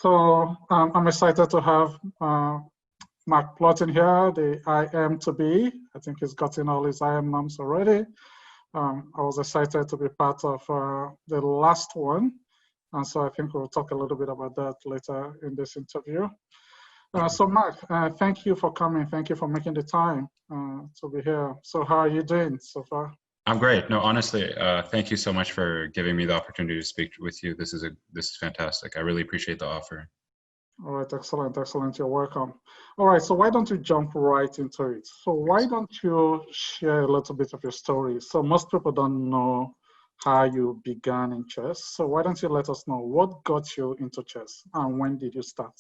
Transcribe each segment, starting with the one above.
I'm excited to have Mark Plotkin here, the IM to be. I think he's gotten all his IM norms already. I was excited to be part of the last one. And so I think we'll talk a little bit about that later in this interview. So Mark, thank you for coming. Thank you for making the time to be here. So how are you doing so far? I'm great. No, honestly, thank you so much for giving me the opportunity to speak with you. This is fantastic. I really appreciate the offer. All right, excellent, excellent. You're welcome. All right, so why don't you jump right into it? So why don't you share a little bit of your story? So most people don't know how you began in chess. So why don't you let us know what got you into chess and when did you start?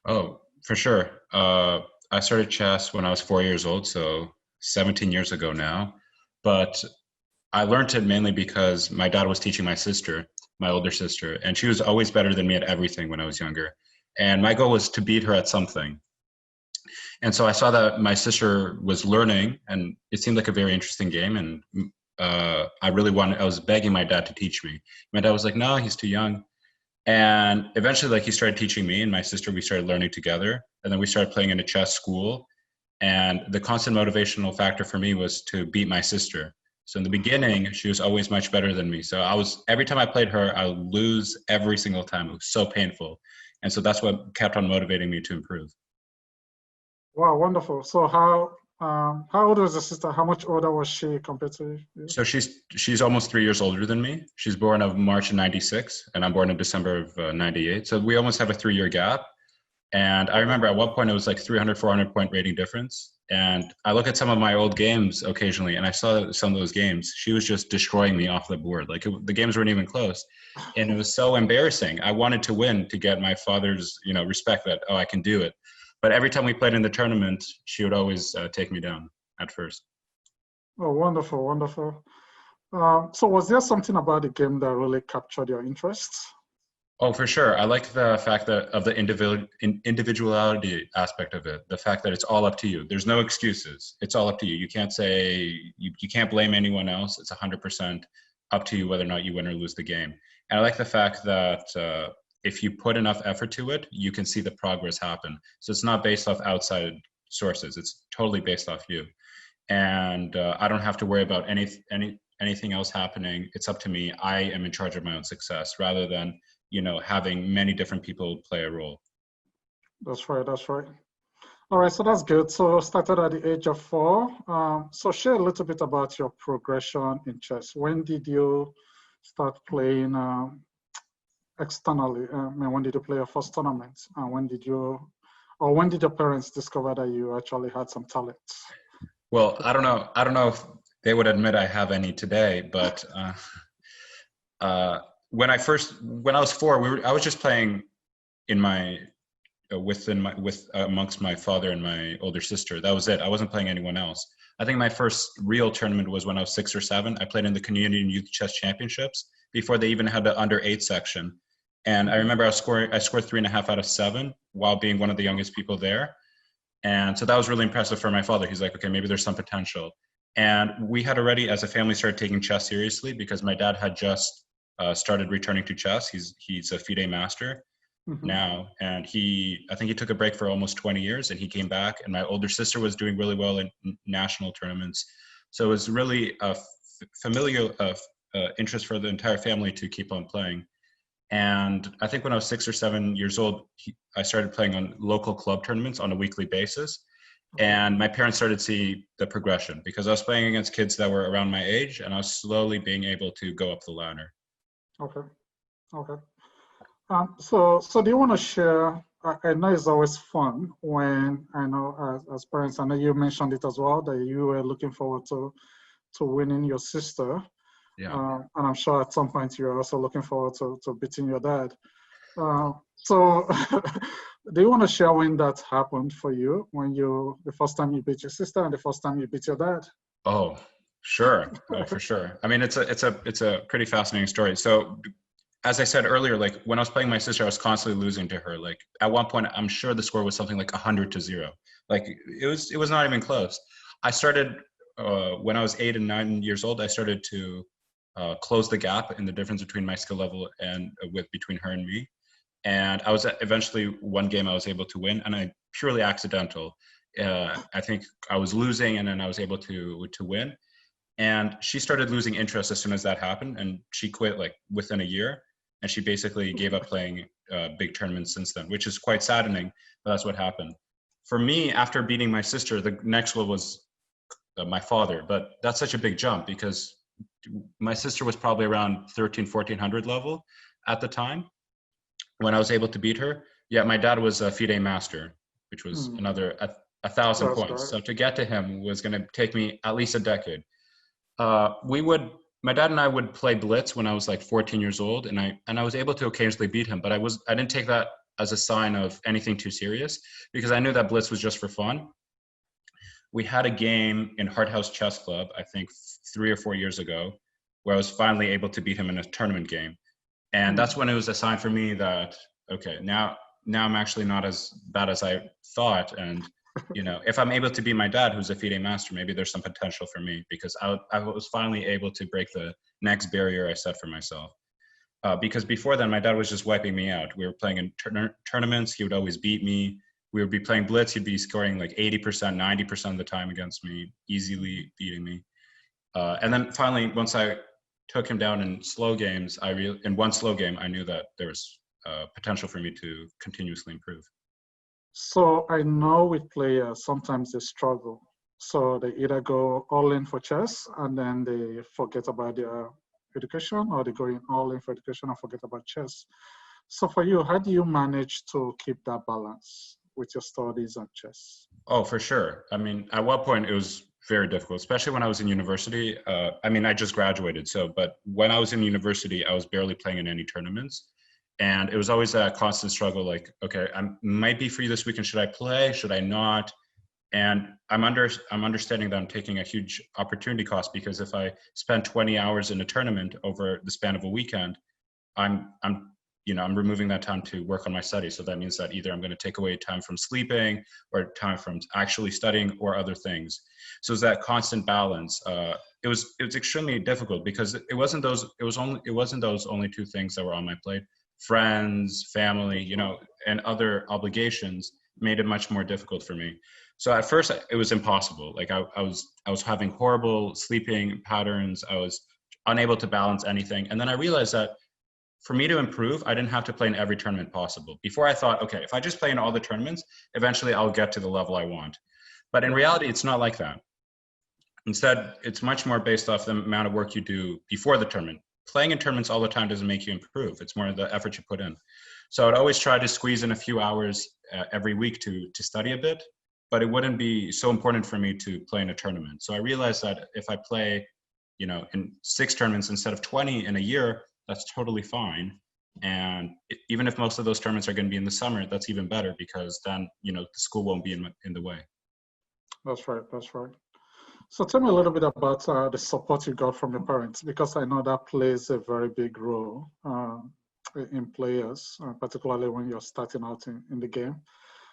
Oh, for sure. I started chess when I was 4 years old, so 17 years ago now. But I learned it mainly because my dad was teaching my sister, my older sister, and she was always better than me at everything when I was younger. And my goal was to beat her at something. And so I saw that my sister was learning, and it seemed like a very interesting game. And I was begging my dad to teach me. My dad was like, no, he's too young. And eventually, he started teaching me and my sister, we started learning together. And then we started playing in a chess school. And the constant motivational factor for me was to beat my sister. So in the beginning, she was always much better than me. So every time I played her, I would lose every single time. It was so painful. And so that's what kept on motivating me to improve. Wow, wonderful. So how old was the sister? How much older was she compared to you? So she's almost 3 years older than me. She's born of March of 96, and I'm born in December of 98. So we almost have a 3-year gap. And I remember at one point it was like 300, 400 point rating difference. And I look at some of my old games occasionally, and I saw some of those games. She was just destroying me off the board. The games weren't even close. And it was so embarrassing. I wanted to win to get my father's, respect that, oh, I can do it. But every time we played in the tournament, she would always take me down at first. Oh, wonderful, wonderful. So was there something about the game that really captured your interest? Oh, for sure. I like the fact that of the individuality aspect of it, the fact that it's all up to you. There's no excuses. It's all up to you. You can't say, you can't blame anyone else. It's 100% up to you whether or not you win or lose the game. And I like the fact that if you put enough effort to it, you can see the progress happen. So it's not based off outside sources. It's totally based off you. And I don't have to worry about anything else happening. It's up to me. I am in charge of my own success rather than having many different people play a role. That's right, that's right. All right, so that's good. So started at the age of 4. So share a little bit about your progression in chess. When did you start playing externally? When did you play your first tournament? And when did your parents discover that you actually had some talent? Well, I don't know if they would admit I have any today, but when I was 4, I was just playing amongst my father and my older sister. That was it. I wasn't playing anyone else. I think my first real tournament was when I was 6 or 7. I played in the Community and Youth Chess Championships before they even had the under 8 section. And I remember I scored 3.5 out of 7 while being one of the youngest people there. And so that was really impressive for my father. He's like, okay, maybe there's some potential. And we had already, as a family, started taking chess seriously because my dad had just started returning to chess. He's a FIDE master now, and I think he took a break for almost 20 years, and he came back. And my older sister was doing really well in national tournaments, so it was really a familial interest for the entire family to keep on playing. And I think when I was 6 or 7 years old, I started playing on local club tournaments on a weekly basis. And my parents started to see the progression because I was playing against kids that were around my age, and I was slowly being able to go up the ladder. Okay. So do you want to share? I know it's always fun when as parents. I know you mentioned it as well that you were looking forward to winning your sister. Yeah. And I'm sure at some point you're also looking forward to beating your dad. So do you want to share when that happened for you? The first time you beat your sister and the first time you beat your dad? Oh, sure. For sure. I mean, it's a pretty fascinating story. So as I said earlier, when I was playing my sister, I was constantly losing to her. At one point, I'm sure the score was something like 100-0. It was not even close. I started when I was 8 and 9 years old. I started to close the gap in the difference between my skill level and between her and me. And I was eventually one game I was able to win, and I purely accidental. I think I was losing, and then I was able to win. And she started losing interest as soon as that happened, and she quit like within a year. And she basically gave up playing big tournaments since then, which is quite saddening, but that's what happened. For me, after beating my sister, the next one was my father, but that's such a big jump because my sister was probably around 1400 level at the time when I was able to beat her. Yeah, my dad was a FIDE master, which was another 1,000 That's points. right. So to get to him was going to take me at least a decade. My dad and I would play blitz when I was like 14 years old, and I was able to occasionally beat him, but I didn't take that as a sign of anything too serious because I knew that blitz was just for fun. We had a game in Hart House Chess Club, I think 3 or 4 years ago, where I was finally able to beat him in a tournament game. And that's when it was a sign for me that, okay, now I'm actually not as bad as I thought. And, if I'm able to beat my dad, who's a FIDE master, maybe there's some potential for me because I was finally able to break the next barrier I set for myself. Because before then, my dad was just wiping me out. We were playing in tournaments. He would always beat me. We would be playing blitz. He'd be scoring like 80%, 90% of the time against me, easily beating me. And then finally, once I took him down in slow games, in one slow game, I knew that there was potential for me to continuously improve. So I know with players, sometimes they struggle. So they either go all in for chess and then they forget about their education, or they go in all in for education and forget about chess. So for you, how do you manage to keep that balance with your studies and chess? Oh, for sure. I mean, at one point it was very difficult, especially when I was in university. I just graduated. But when I was in university, I was barely playing in any tournaments. And it was always that constant struggle, like, okay, I might be free this weekend. Should I play? Should I not? And I'm understanding that I'm taking a huge opportunity cost because if I spend 20 hours in a tournament over the span of a weekend, I'm removing that time to work on my studies. So that means that either I'm going to take away time from sleeping or time from actually studying or other things. So it's that constant balance. It was extremely difficult because it wasn't those only two things that were on my plate. Friends, family, and other obligations made it much more difficult for me. So at first it was impossible. Like I was having horrible sleeping patterns. I was unable to balance anything. And then I realized that for me to improve, I didn't have to play in every tournament possible. Before I thought, okay, if I just play in all the tournaments, eventually I'll get to the level I want. But in reality, it's not like that. Instead, it's much more based off the amount of work you do before the tournament. Playing in tournaments all the time doesn't make you improve. It's more the effort you put in. So I'd always try to squeeze in a few hours every week to study a bit, but it wouldn't be so important for me to play in a tournament. So I realized that if I play, in 6 tournaments instead of 20 in a year, that's totally fine. And even if most of those tournaments are going to be in the summer, that's even better because then, the school won't be in the way. That's right. That's right. So tell me a little bit about the support you got from your parents, because I know that plays a very big role in players, particularly when you're starting out in the game.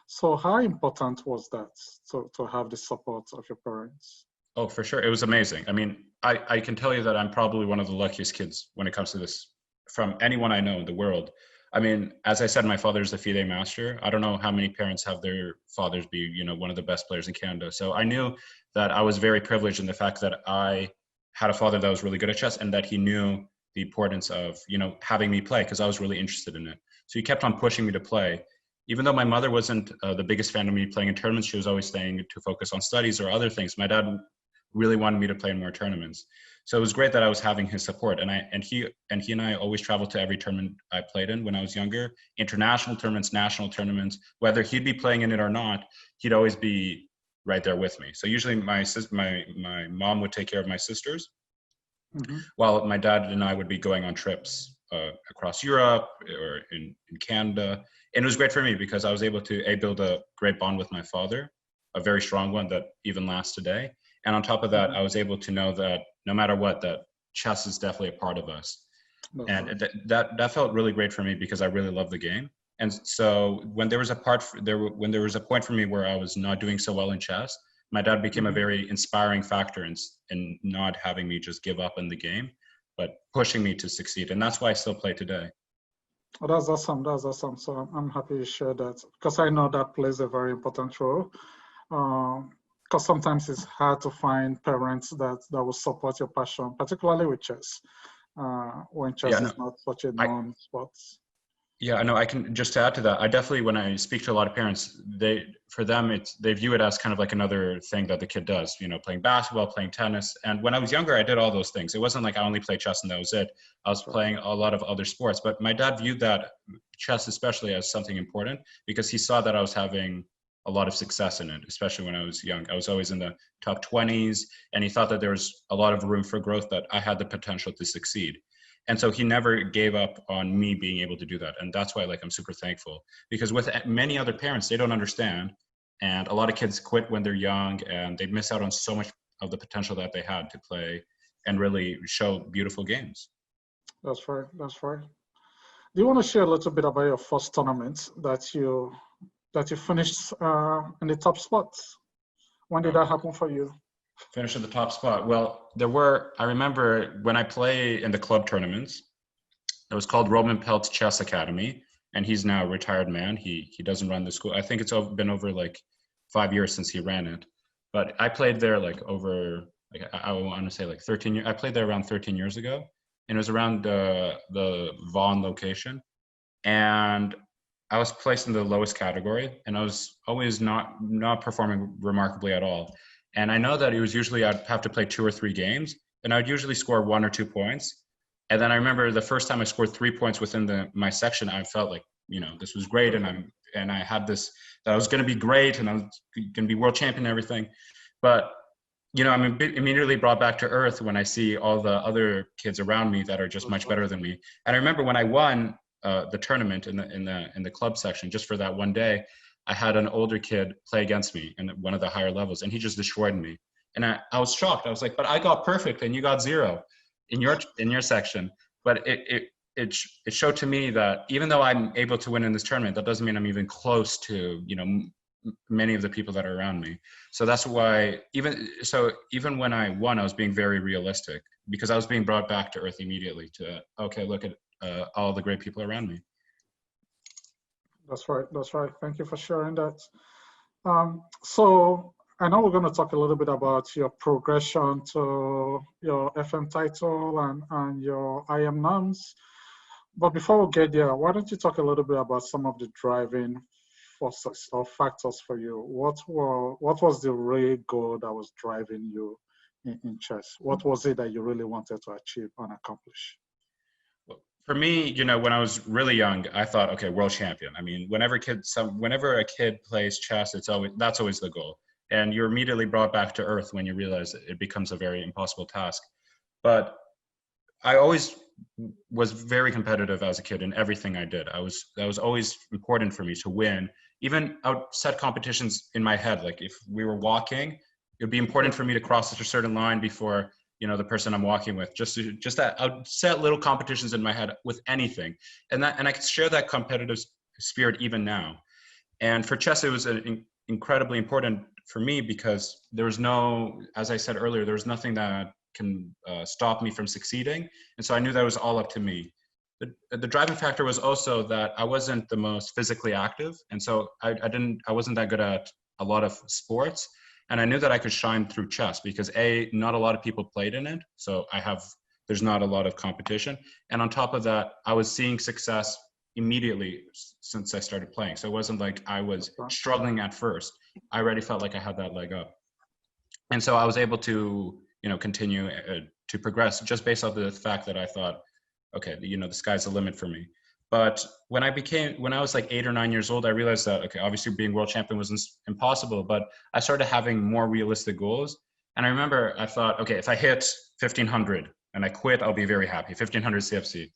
So how important was that to have the support of your parents? Oh, for sure. It was amazing. I mean, I can tell you that I'm probably one of the luckiest kids when it comes to this from anyone I know in the world. I mean, as I said, my father's a FIDE master. I don't know how many parents have their fathers be, one of the best players in Canada. So I knew that I was very privileged in the fact that I had a father that was really good at chess and that he knew the importance of, having me play because I was really interested in it. So he kept on pushing me to play. Even though my mother wasn't the biggest fan of me playing in tournaments, she was always saying to focus on studies or other things. My dad really wanted me to play in more tournaments. So it was great that I was having his support. And he and I always traveled to every tournament I played in when I was younger, international tournaments, national tournaments, whether he'd be playing in it or not, he'd always be right there with me. So usually my mom would take care of my sisters, while my dad and I would be going on trips across Europe or in Canada. And it was great for me because I was able to build a great bond with my father, a very strong one that even lasts today. And on top of that, I was able to know that no matter what, that chess is definitely a part of us. And that felt really great for me because I really love the game. And so when there was a point for me where I was not doing so well in chess, my dad became a very inspiring factor in not having me just give up on the game, but pushing me to succeed. And that's why I still play today. Oh, that's awesome. That's awesome. So I'm happy you shared that because I know that plays a very important role. Because sometimes it's hard to find parents that will support your passion, particularly with chess, when Yeah, chess no, is not such a I known sport. yeah, I know. I can just to add to that. I definitely, when I speak to a lot of parents, for them, they view it as kind of like another thing that the kid does. You know, playing basketball, playing tennis. And when I was younger, I did all those things. It wasn't like I only played chess and that was it. I was Sure. playing a lot of other sports. But my dad viewed that chess especially as something important because he saw that I was having a lot of success in it, especially when I was young. I was always in the top 20s, and he thought that there was a lot of room for growth, that I had the potential to succeed. And so he never gave up on me being able to do that. And that's why, like, I'm super thankful, because with many other parents, they don't understand. And a lot of kids quit when they're young and they miss out on so much of the potential that they had to play and really show beautiful games. That's right. That's right. Do you want to share a little bit about your first tournament that you finished in the top spots? When did Oh, that happen for you? finish at the top spot. Well, I remember when I play in the club tournaments, it was called Roman Pelt's Chess Academy, and he's now a retired man. He doesn't run the school. I think it's been over like 5 years since he ran it. But I played there like over, like I want to say like 13 years. I played there around 13 years ago, and it was around the Vaughan location. And I was placed in the lowest category, and I was always not performing remarkably at all. And I know that it was usually I'd have to play 2 or 3 games, and I'd usually score 1 or 2 points. And then I remember the first time I scored 3 points within my section, I felt like, this was great, and I had this, that I was going to be great, and I was going to be world champion and everything. But I'm immediately brought back to earth when I see all the other kids around me that are just much better than me. And I remember when I won the tournament in the club section, just for that one day, I had an older kid play against me in one of the higher levels, and he just destroyed me. And I was shocked. I was like, but I got perfect, and you got 0 in your section. But it showed to me that even though I'm able to win in this tournament, that doesn't mean I'm even close to many of the people that are around me. So that's why even when I won, I was being very realistic, because I was being brought back to earth immediately to, okay, look at all the great people around me. That's right. That's right. Thank you for sharing that. So I know we're going to talk a little bit about your progression to your FM title and your IM norms. But before we get there, why don't you talk a little bit about some of the driving forces or factors for you? What was the real goal that was driving you in chess? What was it that you really wanted to achieve and accomplish? For me, when I was really young, I thought, okay, world champion. I mean, whenever a kid plays chess, that's always the goal. And you're immediately brought back to earth when you realize it becomes a very impossible task. But I always was very competitive as a kid in everything I did. That was always important for me to win. Even I would set competitions in my head. Like if we were walking, it would be important for me to cross a certain line before the person I'm walking with. Just that I would set little competitions in my head with anything, and I could share that competitive spirit even now. And for chess, it was incredibly important for me because there was as I said earlier, there was nothing that can stop me from succeeding. And so I knew that was all up to me. The driving factor was also that I wasn't the most physically active. And so I wasn't that good at a lot of sports. And I knew that I could shine through chess because not a lot of people played in it. So there's not a lot of competition. And on top of that, I was seeing success immediately since I started playing. So it wasn't like I was struggling at first. I already felt like I had that leg up. And so I was able to, continue to progress just based off the fact that I thought, okay, the sky's the limit for me. But when I was like 8 or 9 years old, I realized that, okay, obviously being world champion was impossible, but I started having more realistic goals. And I remember I thought, okay, if I hit 1500 and I quit, I'll be very happy, 1500 CFC.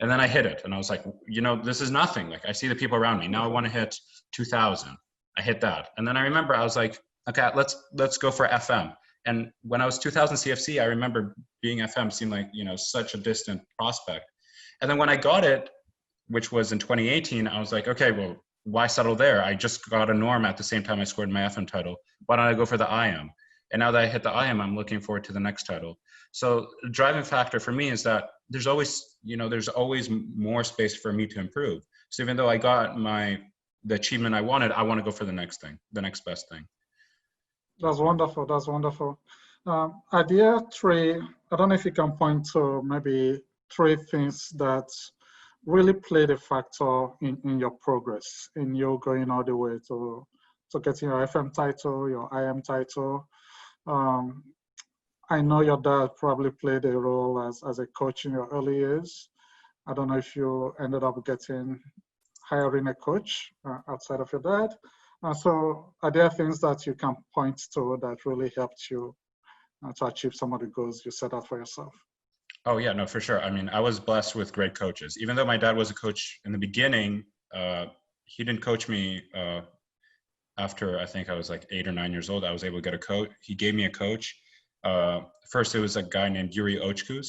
And then I hit it and I was like, this is nothing. Like I see the people around me. Now I want to hit 2000. I hit that. And then I remember I was like, okay, let's go for FM. And when I was 2000 CFC, I remember being FM seemed like, such a distant prospect. And then when I got it, which was in 2018, I was like, okay, well, why settle there? I just got a norm at the same time I scored my FM title. Why don't I go for the IM? And now that I hit the IM, I'm looking forward to the next title. So the driving factor for me is that there's always more space for me to improve. So even though I got the achievement I wanted, I want to go for the next thing, the next best thing. That's wonderful. That's wonderful. Idea three, I don't know if you can point to maybe three things that really played a factor in your progress, in you going all the way to getting your FM title, your IM title. I know your dad probably played a role as a coach in your early years. I don't know if you ended up hiring a coach outside of your dad. So are there things that you can point to that really helped you to achieve some of the goals you set out for yourself? Oh yeah, no, for sure. I mean, I was blessed with great coaches. Even though my dad was a coach in the beginning, he didn't coach me after I think I was like 8 or 9 years old. I was able to get a coach. He gave me a coach. First, it was a guy named Yuri Ochkus,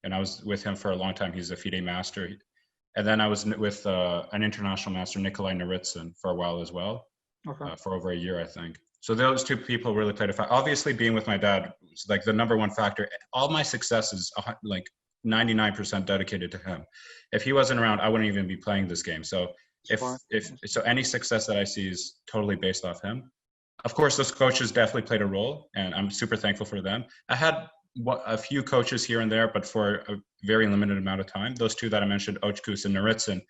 and I was with him for a long time. He's a FIDE master. And then I was with an international master, Nikolai Naritsyn, for a while as well, for over a year, I think. So those two people really played a factor. Obviously, being with my dad was like the number one factor. All my success is like 99% dedicated to him. If he wasn't around, I wouldn't even be playing this game. So so any success that I see is totally based off him. Of course, those coaches definitely played a role, and I'm super thankful for them. I had a few coaches here and there, but for a very limited amount of time. Those two that I mentioned, Ochkus and Naritsyn,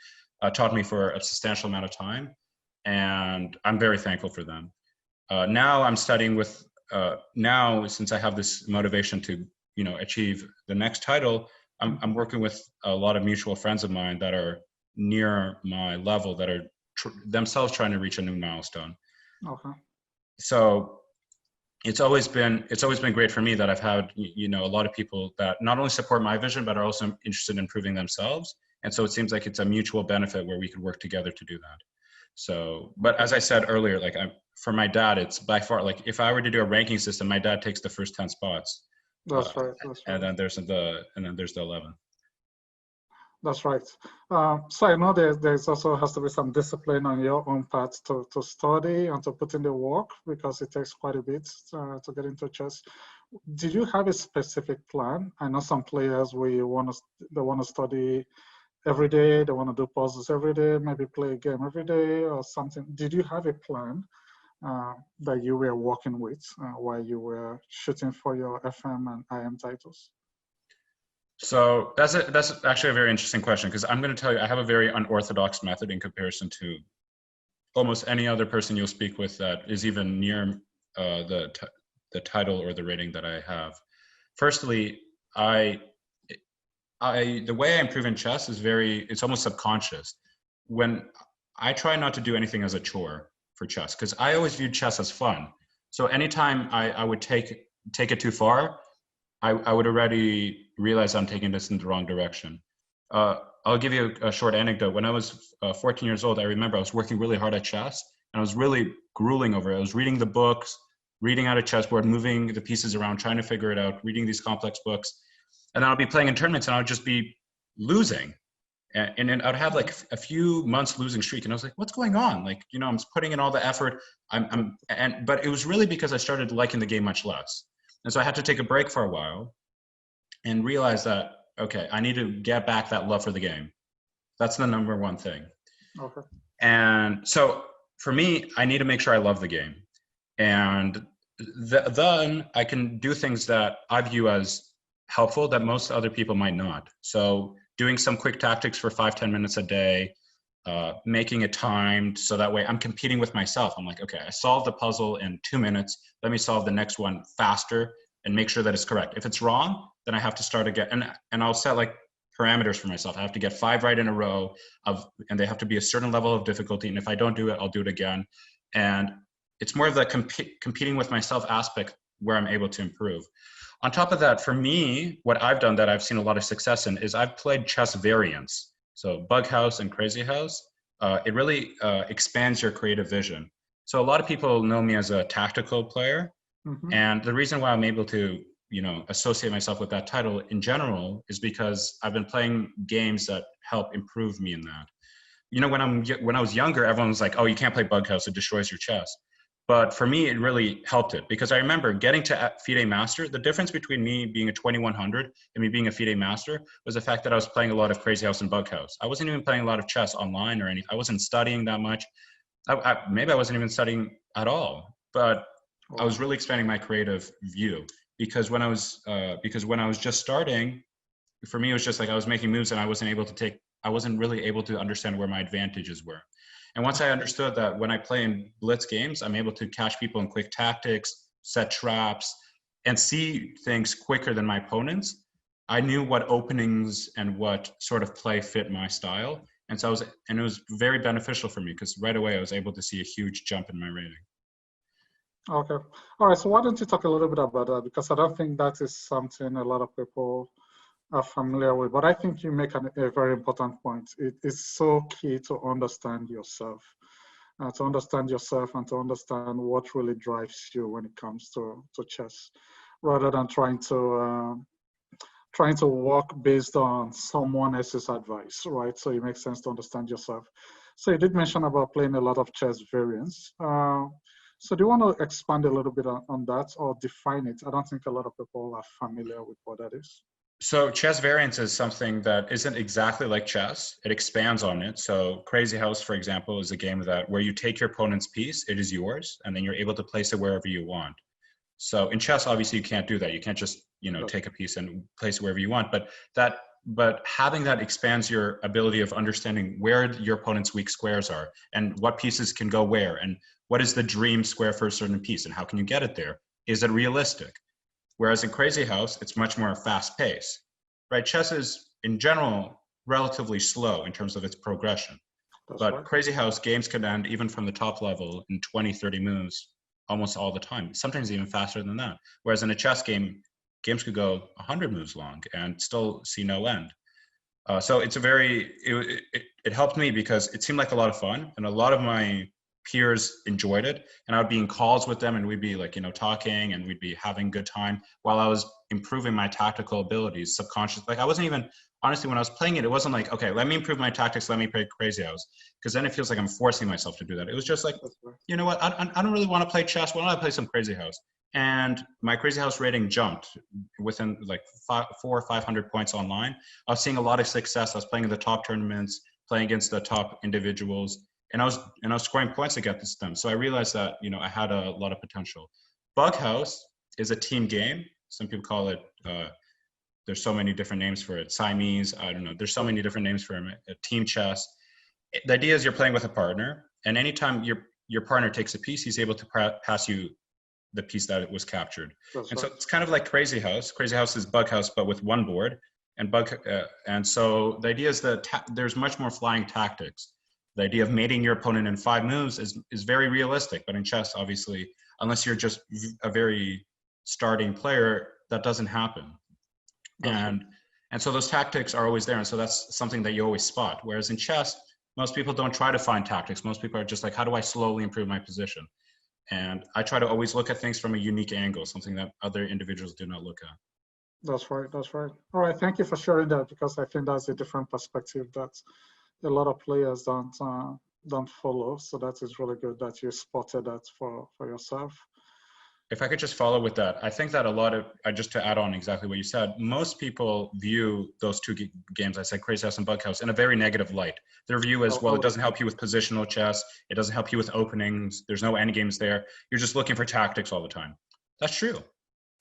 taught me for a substantial amount of time, and I'm very thankful for them. Now I'm studying with, now since I have this motivation to, achieve the next title, I'm working with a lot of mutual friends of mine that are near my level, that are themselves trying to reach a new milestone. Okay. So it's always been great for me that I've had, a lot of people that not only support my vision, but are also interested in improving themselves. And so it seems like it's a mutual benefit where we could work together to do that. So, but as I said earlier, like for my dad, it's by far, like if I were to do a ranking system, my dad takes the first 10 spots. That's right. And then there's the 11. That's right. So I know there's also has to be some discipline on your own part to study and to put in the work, because it takes quite a bit to get into chess. Did you have a specific plan? I know some players they want to study every day, they want to do puzzles every day, maybe play a game every day or something. Did you have a plan that you were working with while you were shooting for your FM and IM titles? So that's actually a very interesting question, because I'm going to tell you, I have a very unorthodox method in comparison to almost any other person you'll speak with that is even near the title or the rating that I have. Firstly, the way I improve in chess is it's almost subconscious. When I try not to do anything as a chore for chess, because I always viewed chess as fun. So anytime I would take it too far, I would already realize I'm taking this in the wrong direction. I'll give you a short anecdote. When I was 14 years old, I remember I was working really hard at chess, and I was really grueling over it. I was reading the books, reading out a chessboard, moving the pieces around, trying to figure it out, reading these complex books. And then I'll be playing in tournaments and I would just be losing. And then I'd have like a few months losing streak. And I was like, what's going on? Like, I'm putting in all the effort. But it was really because I started liking the game much less. And so I had to take a break for a while and realize that, okay, I need to get back that love for the game. That's the number one thing. Okay. And so for me, I need to make sure I love the game. And then I can do things that I view as helpful that most other people might not. So doing some quick tactics for 5-10 minutes a day, making it timed so that way I'm competing with myself. I'm like, okay, I solved the puzzle in 2 minutes. Let me solve the next one faster and make sure that it's correct. If it's wrong, then I have to start again. And I'll set like parameters for myself. I have to get 5 right in a row and they have to be a certain level of difficulty. And if I don't do it, I'll do it again. And it's more of the competing with myself aspect where I'm able to improve. On top of that, for me, what I've done that I've seen a lot of success in is I've played chess variants. So Bug House and Crazy House. It really expands your creative vision. So a lot of people know me as a tactical player. Mm-hmm. And the reason why I'm able to, associate myself with that title in general is because I've been playing games that help improve me in that. When I was younger, everyone was like, oh, you can't play Bug House, it destroys your chess. But for me, it really helped it because I remember getting to FIDE Master. The difference between me being a 2100 and me being a FIDE Master was the fact that I was playing a lot of Crazy House and Bug House. I wasn't even playing a lot of chess online or anything. I wasn't studying that much. Maybe I wasn't even studying at all, but I was really expanding my creative view because when I was just starting, for me, it was just like I was making moves and I wasn't really able to understand where my advantages were. And once I understood that when I play in blitz games, I'm able to catch people in quick tactics, set traps, and see things quicker than my opponents, I knew what openings and what sort of play fit my style. And so it was very beneficial for me because right away I was able to see a huge jump in my rating. Okay. All right. So why don't you talk a little bit about that? Because I don't think that is something a lot of people are familiar with, but I think you make a very important point. It is so key to understand yourself and to understand what really drives you when it comes to chess, rather than trying to work based on someone else's advice, right? So it makes sense to understand yourself. So you did mention about playing a lot of chess variants. So do you want to expand a little bit on that or define it? I don't think a lot of people are familiar with what that is. So chess variants is something that isn't exactly like chess. It expands on it. So Crazy House, for example, is a game where you take your opponent's piece, it is yours, and then you're able to place it wherever you want. So in chess, obviously, you can't do that. You can't just take a piece and place it wherever you want. But having that expands your ability of understanding where your opponent's weak squares are and what pieces can go where and what is the dream square for a certain piece and how can you get it there? Is it realistic? Whereas in Crazy House, it's much more fast paced, right? Chess is in general relatively slow in terms of its progression. But right. Crazy House games can end even from the top level in 20, 30 moves almost all the time, sometimes even faster than that. Whereas in a chess game, games could go 100 moves long and still see no end. So it's it helped me because it seemed like a lot of fun and a lot of my peers enjoyed it, and I would be in calls with them and we'd be talking and we'd be having a good time while I was improving my tactical abilities subconsciously. Like I wasn't even, honestly, when I was playing it, it wasn't like, okay, let me improve my tactics, let me play Crazy House, because then it feels like I'm forcing myself to do that. It was just like, you know what, I don't really want to play chess, why don't I play some Crazy House? And my Crazy House rating jumped within like 400 or 500 points online. I was seeing a lot of success. I was playing in the top tournaments, playing against the top individuals, and I was scoring points against them. So I realized that I had a lot of potential. Bug House is a team game. Some people call it. There's so many different names for it. Siamese. I don't know. There's so many different names for it. Team chess. The idea is you're playing with a partner, and anytime your partner takes a piece, he's able to pass you the piece that it was captured. So it's kind of like Crazy House. Crazy House is Bug House, but with one board. And so the idea is that there's much more flying tactics. The idea of mating your opponent in 5 moves is very realistic, but in chess, obviously, unless you're just a very starting player, that doesn't happen. And so those tactics are always there, and so that's something that you always spot. Whereas in chess, most people don't try to find tactics. Most people are just like, how do I slowly improve my position? And I try to always look at things from a unique angle, something that other individuals do not look at. That's right. All right, thank you for sharing that, because I think that's a different perspective that a lot of players don't follow. So that is really good that you spotted that for yourself. If I could just follow with that, I think that just to add on exactly what you said, most people view those two games, I said Crazy House and Bug House, in a very negative light. Their view is, well, it doesn't help you with positional chess. It doesn't help you with openings. There's no end games there. You're just looking for tactics all the time. That's true.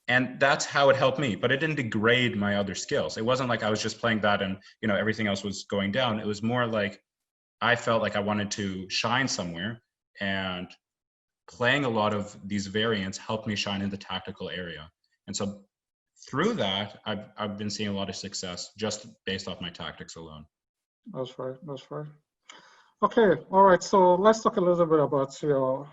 And that's how it helped me, but it didn't degrade my other skills. It wasn't like I was just playing that and everything else was going down. It was more like I felt like I wanted to shine somewhere, and playing a lot of these variants helped me shine in the tactical area. And so through that, I've been seeing a lot of success just based off my tactics alone. That's right. Okay, all right. So let's talk a little bit about your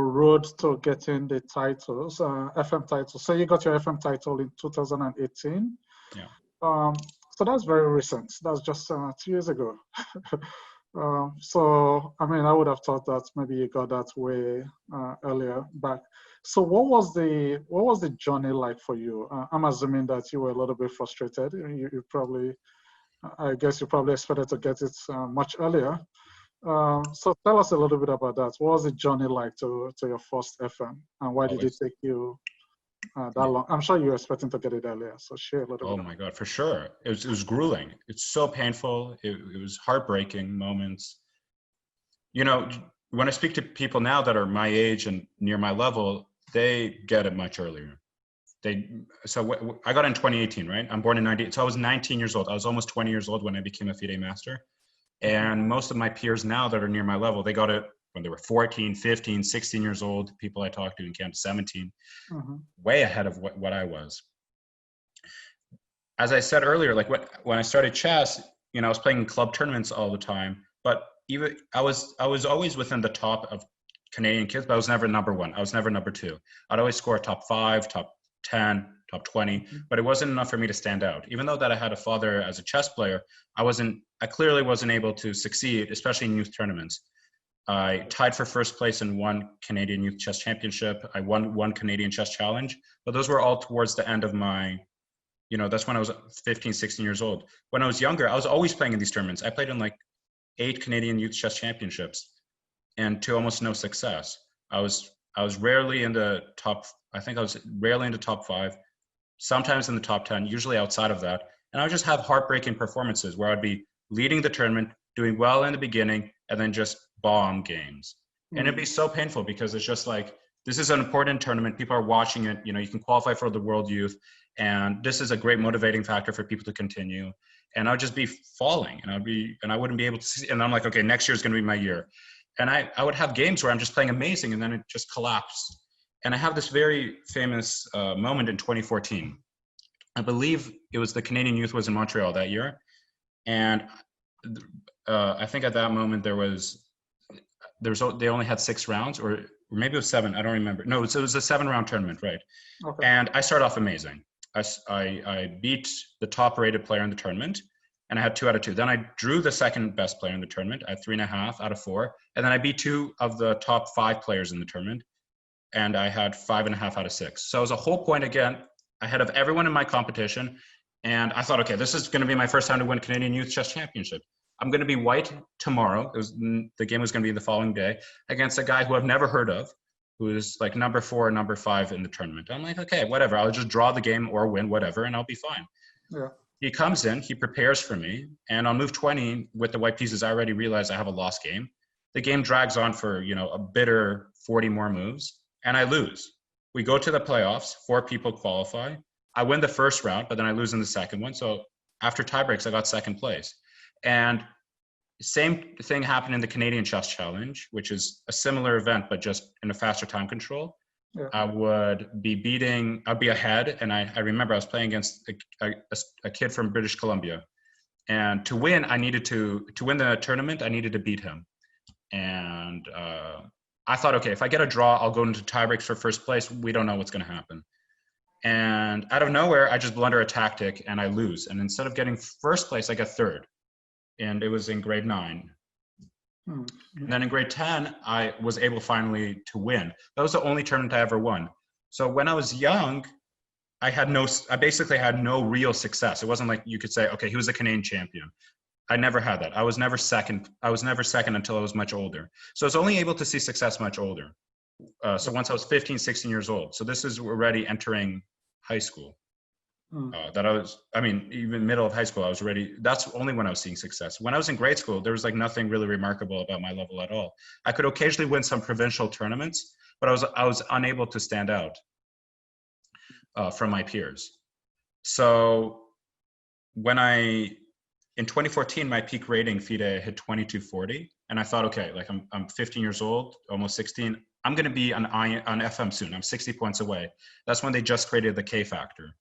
road to getting the titles, FM titles. So you got your FM title in 2018. Yeah. So that's very recent. That's just 2 years ago. So I mean, I would have thought that maybe you got that way earlier back. So what was the journey like for you? I'm assuming that you were a little bit frustrated. I guess you probably expected to get it much earlier. So tell us a little bit about that. What was the journey like to your first FM, and why did it take you that long? I'm sure you were expecting to get it earlier, so share a little bit. Oh my God, for sure. It was grueling. It's so painful. It was heartbreaking moments. You know, when I speak to people now that are my age and near my level, they get it much earlier. I got in 2018, right? I'm born in 90, so I was 19 years old. I was almost 20 years old when I became a FIDE master. And most of my peers now that are near my level, they got it when they were 14, 15, 16 years old. People I talked to in camp, 17, way ahead of what I was. As I said earlier, like when I started chess, you know, I was playing in club tournaments all the time, but even I was always within the top of Canadian kids, but I was never number one. I was never number two. I'd always score top 5, top 10, top 20, but it wasn't enough for me to stand out. Even though that I had a father as a chess player, I clearly wasn't able to succeed, especially in youth tournaments. I tied for first place in one Canadian Youth Chess Championship. I won one Canadian Chess Challenge, but those were all towards the end of my, you know, that's when I was 15, 16 years old. When I was younger, I was always playing in these tournaments. I played in like 8 Canadian Youth Chess Championships and to almost no success. I was rarely in the top, I think I was rarely in the top 5, sometimes in the top 10, usually outside of that. And I would just have heartbreaking performances where I'd be leading the tournament, doing well in the beginning, and then just bomb games. And it'd be so painful because it's just like, this is an important tournament. People are watching it. You know, you can qualify for the World Youth. And this is a great motivating factor for people to continue. And I'd just be falling and I wouldn't be able to see. And I'm like, okay, next year is going to be my year. And I would have games where I'm just playing amazing and then it just collapsed. And I have this very famous moment in 2014. I believe it was the Canadian Youth was in Montreal that year. And I think at that moment they only had 6 rounds or maybe it was 7. I don't remember. No, it was a 7-round tournament, right? Okay. And I started off amazing. I beat the top rated player in the tournament and I had 2 out of 2. Then I drew the second best player in the tournament. I had 3.5 out of 4. And then I beat 2 of the top 5 players in the tournament and I had 5.5 out of 6. So it was a whole point again ahead of everyone in my competition. And I thought, okay, this is going to be my first time to win Canadian Youth Chess Championship. I'm going to be white tomorrow. The game was going to be the following day against a guy who I've never heard of, who is like number 4 or number 5 in the tournament. I'm like, okay, whatever. I'll just draw the game or win, whatever, and I'll be fine. Yeah. He comes in, he prepares for me, and on move 20 with the white pieces, I already realized I have a lost game. The game drags on for, you know, a bitter 40 more moves, and I lose. We go to the playoffs, 4 people qualify. I win the first round, but then I lose in the second one. So after tiebreaks, I got second place. And same thing happened in the Canadian Chess Challenge, which is a similar event, but just in a faster time control. Yeah. I'd be ahead. And I remember I was playing against a kid from British Columbia. And to win, to win the tournament, I needed to beat him. And I thought, okay, if I get a draw, I'll go into tiebreaks for first place. We don't know what's going to happen. And out of nowhere, I just blunder a tactic and I lose. And instead of getting first place, I get 3rd. And it was in grade 9. And then in grade 10, I was able finally to win. That was the only tournament I ever won. So when I was young, I basically had no real success. It wasn't like you could say, okay, he was a Canadian champion. I never had that. I was never second until I was much older. So I was only able to see success much older. So once I was 15, 16 years old. So this is already entering high school. Even middle of high school, that's only when I was seeing success. When I was in grade school, there was like nothing really remarkable about my level at all. I could occasionally win some provincial tournaments, but I was unable to stand out from my peers. So in 2014, my peak rating FIDE hit 2240. And I thought, okay, like I'm 15 years old, almost 16. I'm going to be on FM soon. I'm 60 points away. That's when they just created the K factor.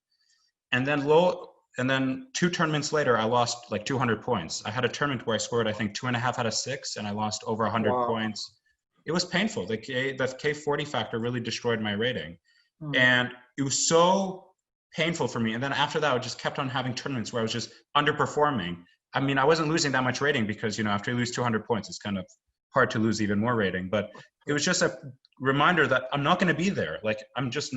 And then 2 tournaments later, I lost like 200 points. I had a tournament where I scored, I think, 2.5 out of 6, and I lost over 100 points. It was painful. The K40 factor really destroyed my rating. And it was so painful for me. And then after that, I just kept on having tournaments where I was just underperforming. I mean, I wasn't losing that much rating because, you know, after you lose 200 points, it's kind of hard to lose even more rating. But it was just a reminder that I'm not going to be there. Like, I'm just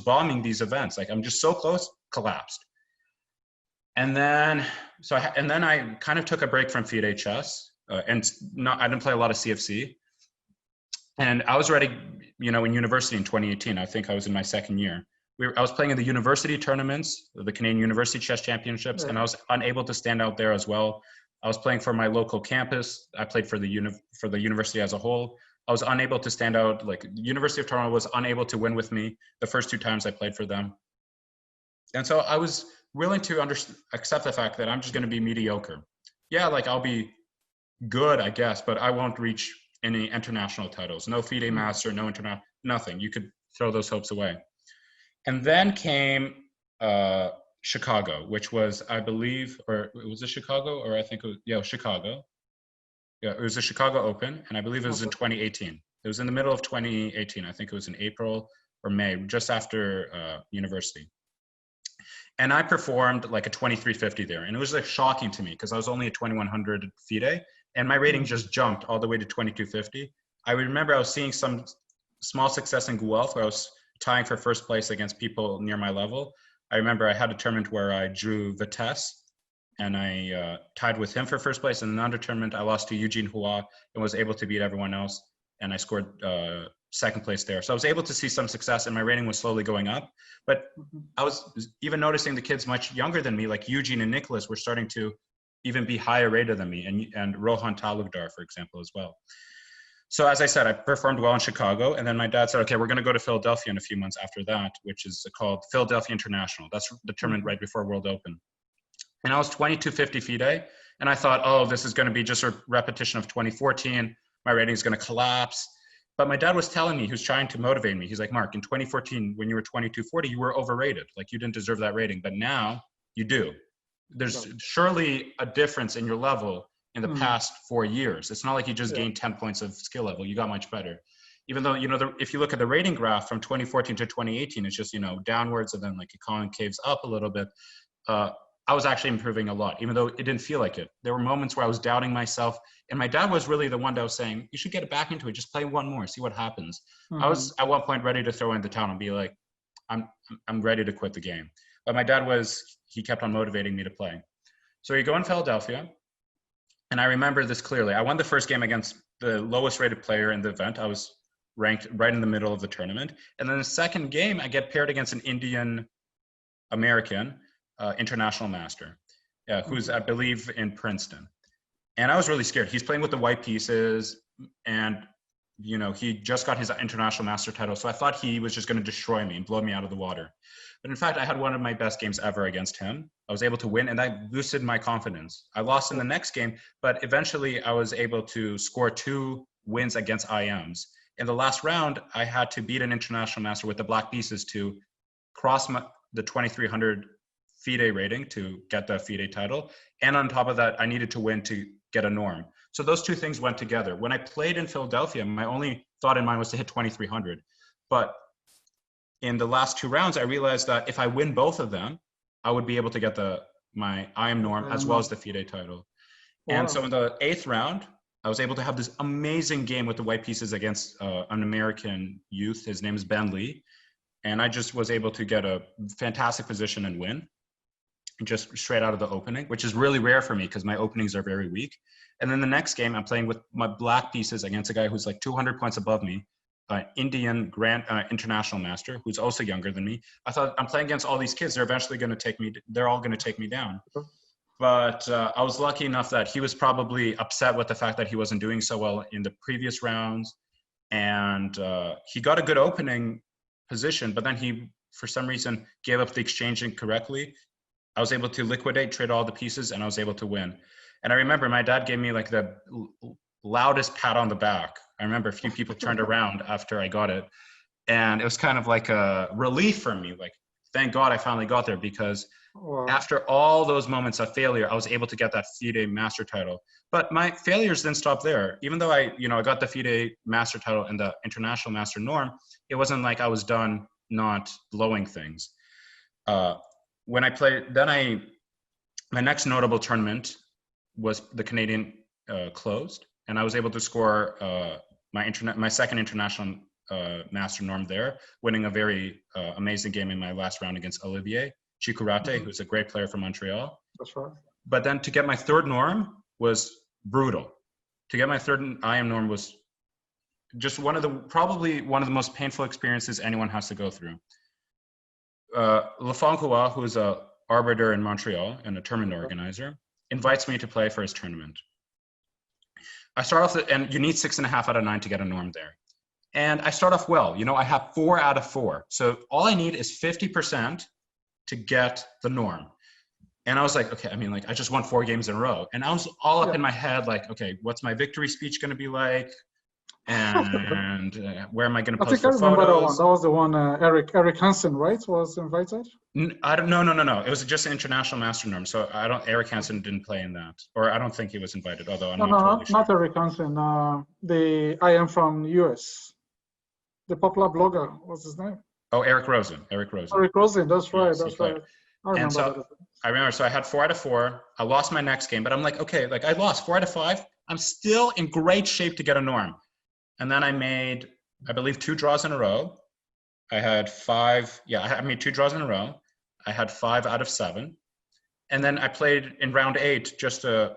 bombing these events. Like, I'm just so close, collapsed. And then I kind of took a break from FIDE chess. and I didn't play a lot of CFC. And I was ready, in university in 2018. I think I was in my second year. I was playing in the university tournaments, the Canadian University Chess Championships, and I was unable to stand out there as well. I was playing for my local campus. I played for the university as a whole. I was unable to stand out. Like, the University of Toronto was unable to win with me the first 2 times I played for them. And so I was willing to accept the fact that I'm just going to be mediocre. Yeah, like, I'll be good, I guess, but I won't reach any international titles. No FIDE Master, no international, nothing. You could throw those hopes away. And then came Chicago, which was, I believe, or was it Chicago? Or I think it was, Chicago. Yeah, it was the Chicago Open, and I believe it was in 2018. It was in the middle of 2018. I think it was in April or May, just after university. And I performed like a 2350 there. And it was like shocking to me because I was only at 2100 FIDE, and my rating just jumped all the way to 2250. I remember I was seeing some small success in Guelph where I was tying for first place against people near my level. I remember I had a tournament where I drew Vitesse, and I tied with him for first place. In another tournament, I lost to Eugene Hua and was able to beat everyone else, and I scored second place there. So I was able to see some success, and my rating was slowly going up. But I was even noticing the kids much younger than me, like Eugene and Nicholas, were starting to even be higher rated than me, and Rohan Talukdar, for example, as well. So as I said, I performed well in Chicago, and then my dad said, okay, we're going to go to Philadelphia in a few months after that, which is called Philadelphia International. That's the tournament right before World Open. And I was 2250 FIDE, and I thought, oh, this is going to be just a repetition of 2014. My rating is going to collapse. But my dad was telling me, he was trying to motivate me. He's like, Mark, in 2014, when you were 2240, you were overrated. Like, you didn't deserve that rating, but now you do. There's surely a difference in your level in the past 4 years. It's not like you just gained 10 points of skill level. You got much better. Even though, if you look at the rating graph from 2014 to 2018, it's just, downwards, and then like it concaves up a little bit. I was actually improving a lot, even though it didn't feel like it. There were moments where I was doubting myself, and my dad was really the one that was saying, you should get back into it. Just play one more, see what happens. I was at one point ready to throw in the towel and be like, I'm ready to quit the game. But my dad he kept on motivating me to play. So you go in Philadelphia, and I remember this clearly. I won the first game against the lowest rated player in the event. I was ranked right in the middle of the tournament. And then the second game, I get paired against an Indian American international master, who's, I believe, in Princeton. And I was really scared. He's playing with the white pieces, and he just got his international master title. So I thought he was just going to destroy me and blow me out of the water. But in fact, I had one of my best games ever against him. I was able to win, and that boosted my confidence. I lost in the next game, but eventually I was able to score 2 wins against IMs. In the last round, I had to beat an international master with the black pieces to cross the 2300 FIDE rating to get the FIDE title. And on top of that, I needed to win to get a norm. So those 2 things went together. When I played in Philadelphia, my only thought in mind was to hit 2300. But in the last 2 rounds, I realized that if I win both of them, I would be able to get my IM norm as well as the FIDE title. Wow. And so in the 8th round, I was able to have this amazing game with the white pieces against an American youth. His name is Ben Lee. And I just was able to get a fantastic position and win, just straight out of the opening, which is really rare for me because my openings are very weak. And then the next game, I'm playing with my black pieces against a guy who's like 200 points above me, Indian international master, who's also younger than me. I thought, I'm playing against all these kids. They're eventually going to take me. They're all going to take me down. But I was lucky enough that he was probably upset with the fact that he wasn't doing so well in the previous rounds. And he got a good opening position, but then he, for some reason, gave up the exchange incorrectly. I was able to liquidate, trade all the pieces, and I was able to win. And I remember my dad gave me like the loudest pat on the back. I remember a few people turned around after I got it. And it was kind of like a relief for me. Like, thank God I finally got there, because after all those moments of failure, I was able to get that FIDE master title. But my failures didn't stop there. Even though I got the FIDE master title and the international master norm, it wasn't like I was done not blowing things. When I played, my next notable tournament was the Canadian closed, and I was able to score my second international master norm there, winning a very amazing game in my last round against Olivier Chikurate, who's a great player from Montreal. That's right. But then to get my third norm was brutal. to get my third IM norm was just probably one of the most painful experiences anyone has to go through. Lafoncois, who is a arbiter in Montreal and a tournament organizer, invites me to play for his tournament. I start off, and you need 6.5 out of 9 to get a norm there. And I start off well. I have 4 out of 4. So all I need is 50% to get the norm. And I was like, okay, I just won 4 games in a row. And I was all up in my head, like, okay, what's my victory speech going to be like? And where am I going to post the photos? I remember that one. That was the one Eric Hansen, right, was invited? No. It was just an international master norm. So Eric Hansen didn't play in that. Or I don't think he was invited, although I'm not totally sure. Not Eric Hansen. The IM from US. The popular blogger, what's his name? Oh, Eric Rosen, that's right, yes, that's right. I remember, so I had 4 out of 4. I lost my next game, but I'm like, okay, I lost 4 out of 5. I'm still in great shape to get a norm. And then I made, I believe, 2 draws in a row. I had 5, I made 2 draws in a row. I had 5 out of 7. And then I played in round 8, just a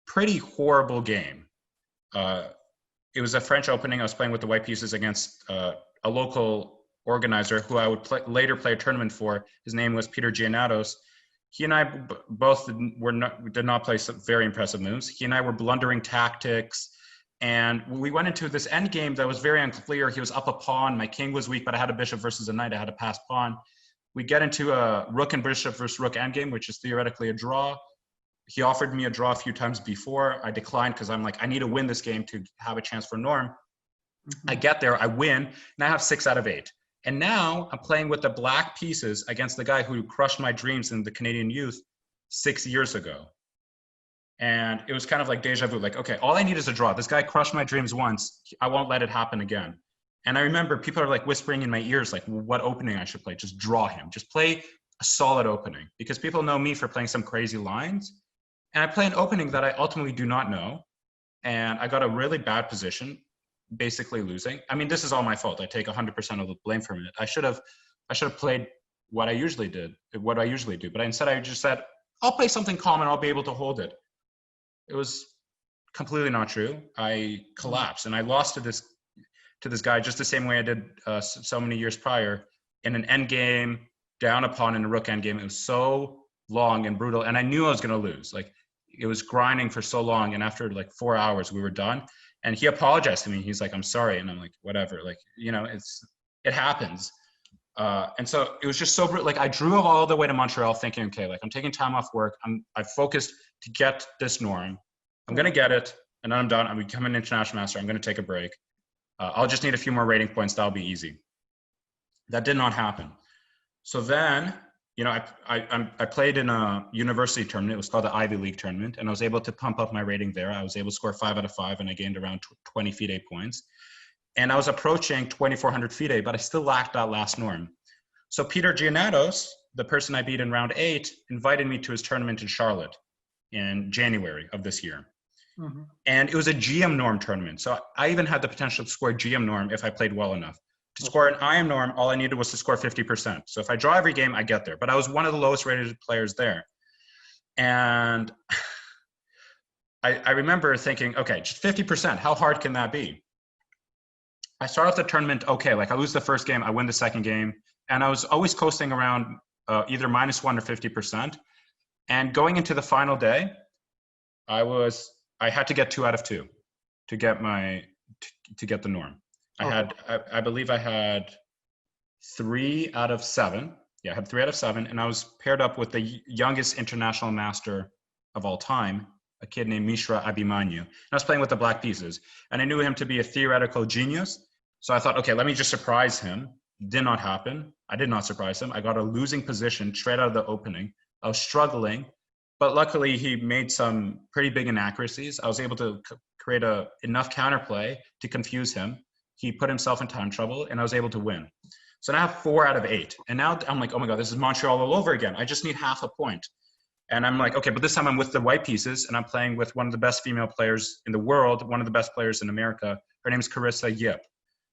pretty horrible game. It was a French opening. I was playing with the white pieces against a local organizer who I would later play a tournament for. His name was Peter Giannatos. He and I both did not play some very impressive moves. He and I were blundering tactics, and we went into this end game that was very unclear. He was up a pawn. My king was weak, but I had a bishop versus a knight. I had a passed pawn. We get into a rook and bishop versus rook endgame, which is theoretically a draw. He offered me a draw a few times before. I declined because I'm like, I need to win this game to have a chance for norm. Mm-hmm. I get there, I win, and I have 6 out of 8. And now I'm playing with the black pieces against the guy who crushed my dreams in the Canadian youth 6 years ago. And it was kind of like deja vu, like, okay, all I need is a draw. This guy crushed my dreams once. I won't let it happen again. And I remember people are like whispering in my ears, like, what opening I should play. Just draw him. Just play a solid opening. Because people know me for playing some crazy lines. And I play an opening that I ultimately do not know. And I got a really bad position, basically losing. I mean, this is all my fault. I take 100% of the blame from it. I should have played what I usually do. But instead I just said, I'll play something calm and I'll be able to hold it. It was completely not true. I collapsed and I lost to this guy just the same way I did so many years prior in an end game, down a pawn in a rook end game. It was so long and brutal. And I knew I was going to lose. Like, it was grinding for so long. And after like 4 hours, we were done. And he apologized to me. He's like, I'm sorry. And I'm like, whatever. Like, it happens. And so it was just so brutal. Like, I drove all the way to Montreal thinking, okay, like, I'm taking time off work. I focused to get this norm. I'm going to get it. And then I'm done. I'm becoming an international master. I'm going to take a break. I'll just need a few more rating points. That'll be easy. That did not happen. So then, I played in a university tournament. It was called the Ivy League tournament, and I was able to pump up my rating there. I was able to score 5 out of 5, and I gained around 20 FIDE points. And I was approaching 2,400 FIDE, but I still lacked that last norm. So Peter Giannatos, the person I beat in round 8, invited me to his tournament in Charlotte in January of this year. Mm-hmm. And it was a GM norm tournament. So I even had the potential to score GM norm if I played well enough. To score an IM norm, all I needed was to score 50%. So if I draw every game, I get there. But I was one of the lowest rated players there. And I remember thinking, okay, just 50%, how hard can that be? I start off the tournament, okay, like I lose the first game, I win the second game. And I was always coasting around either -1 or 50%. And going into the final day, I had to get 2 out of 2 to get the norm. I believe I had 3 out of 7. Yeah, I had 3 out of 7. And I was paired up with the youngest international master of all time, a kid named Mishra Abimanyu. And I was playing with the black pieces. And I knew him to be a theoretical genius. So I thought, okay, let me just surprise him. Did not happen. I did not surprise him. I got a losing position straight out of the opening. I was struggling. But luckily, he made some pretty big inaccuracies. I was able to create enough counterplay to confuse him. He put himself in time trouble, and I was able to win. So now I have 4 out of 8. And now I'm like, oh my God, this is Montreal all over again. I just need half a point. And I'm like, okay, but this time I'm with the white pieces, and I'm playing with one of the best female players in the world, one of the best players in America. Her name is Carissa Yip.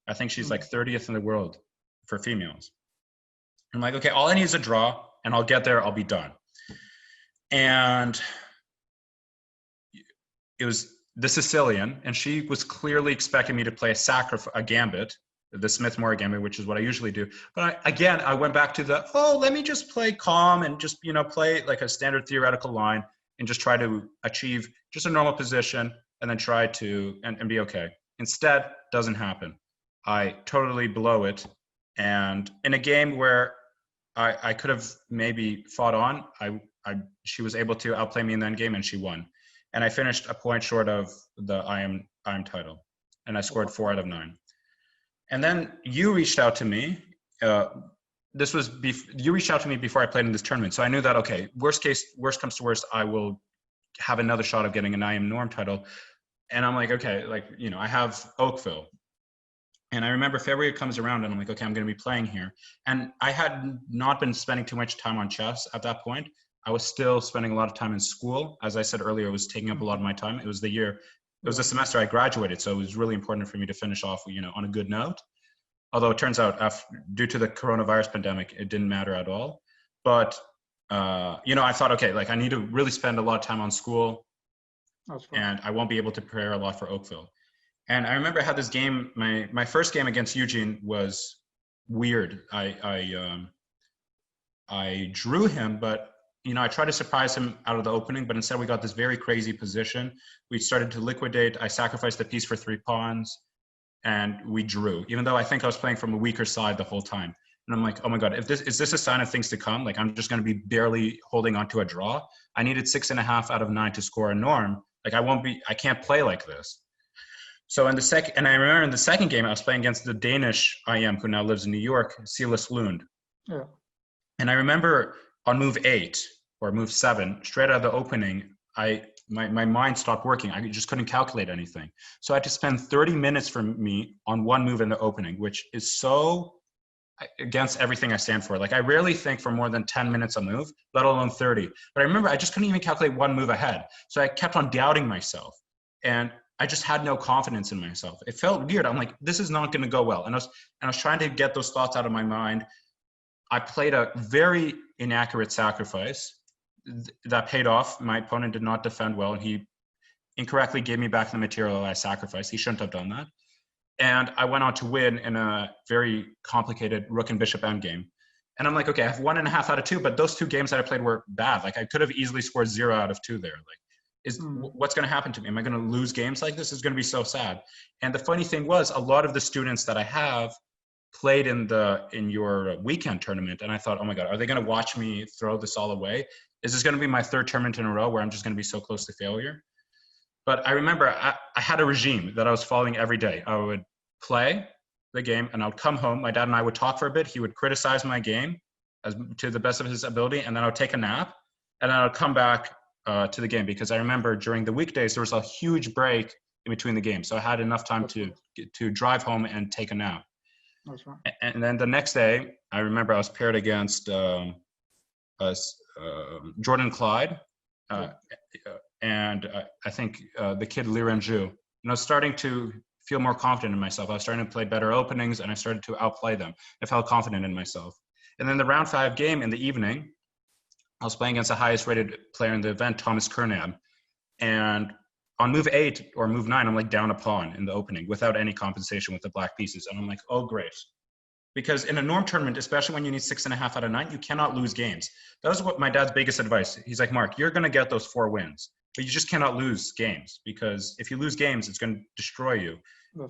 I think she's like 30th in the world for females. I'm like, okay, all I need is a draw, and I'll get there, I'll be done. And the Sicilian, and she was clearly expecting me to play a gambit, the Smith-Morra gambit, which is what I usually do. But I went back to let me just play calm and just, play like a standard theoretical line and just try to achieve just a normal position and then try to, and be okay. Instead, doesn't happen. I totally blow it. And in a game where I could have maybe fought on, she was able to outplay me in that game and she won. And I finished a point short of the IM title. And I scored 4 out of 9. And then you reached out to me. You reached out to me before I played in this tournament. So I knew that, okay, worst comes to worst, I will have another shot of getting an IM Norm title. And I'm like, okay, I have Oakville. And I remember February comes around and I'm like, okay, I'm going to be playing here. And I had not been spending too much time on chess at that point. I was still spending a lot of time in school. As I said earlier, it was taking up a lot of my time. It was the semester I graduated. So it was really important for me to finish off, on a good note. Although it turns out due to the coronavirus pandemic, it didn't matter at all. But, I thought, okay, I need to really spend a lot of time on school. And I won't be able to prepare a lot for Oakville. And I remember I had this game, my first game against Eugene was weird. I drew him, but I tried to surprise him out of the opening, but instead we got this very crazy position. We started to liquidate. I sacrificed a piece for 3 pawns, and we drew, even though I think I was playing from a weaker side the whole time. And I'm like, oh my God, is this a sign of things to come? I'm just going to be barely holding on to a draw. I needed 6.5 out of 9 to score a norm. I can't play like this. So and I remember in the second game, I was playing against the Danish IM who now lives in New York, Silas Lund. Yeah. And I remember on move 8 or move 7, straight out of the opening, my mind stopped working. I just couldn't calculate anything. So I had to spend 30 minutes for me on one move in the opening, which is so against everything I stand for. I rarely think for more than 10 minutes a move, let alone 30. But I remember I just couldn't even calculate one move ahead. So I kept on doubting myself. And I just had no confidence in myself. It felt weird. I'm like, this is not going to go well. And I was trying to get those thoughts out of my mind. I played a very inaccurate sacrifice that paid off. My opponent did not defend well, and he incorrectly gave me back the material I sacrificed. He shouldn't have done that. And I went on to win in a very complicated rook and bishop endgame. And I'm like, okay, I have 1.5 out of 2, but those 2 games that I played were bad. I could have easily scored 0 out of 2 there. What's going to happen to me? Am I going to lose games like this? It's going to be so sad. And the funny thing was, a lot of the students that I have played in your weekend tournament, and I thought, oh my God, are they going to watch me throw this all away? Is this going to be my 3rd tournament in a row where I'm just going to be so close to failure? But I remember I had a regime that I was following every day. I would play the game and I would come home. My dad and I would talk for a bit. He would criticize my game to the best of his ability, and then I would take a nap, and then I would come back to the game, because I remember during the weekdays there was a huge break in between the games, so I had enough time to drive home and take a nap. That's right. And then the next day, I remember I was paired against Jordan Clyde, and I think the kid Liranju. And I was starting to feel more confident in myself. I was starting to play better openings, and I started to outplay them. I felt confident in myself. And then the round 5 game in the evening, I was playing against the highest rated player in the event, Thomas Kernab. And on move 8 or move 9, I'm down a pawn in the opening without any compensation with the black pieces. And I'm like, oh, great. Because in a norm tournament, especially when you need 6.5 out of 9, you cannot lose games. That was what my dad's biggest advice. He's like, Mark, you're going to get those 4 wins, but you just cannot lose games, because if you lose games, it's going to destroy you.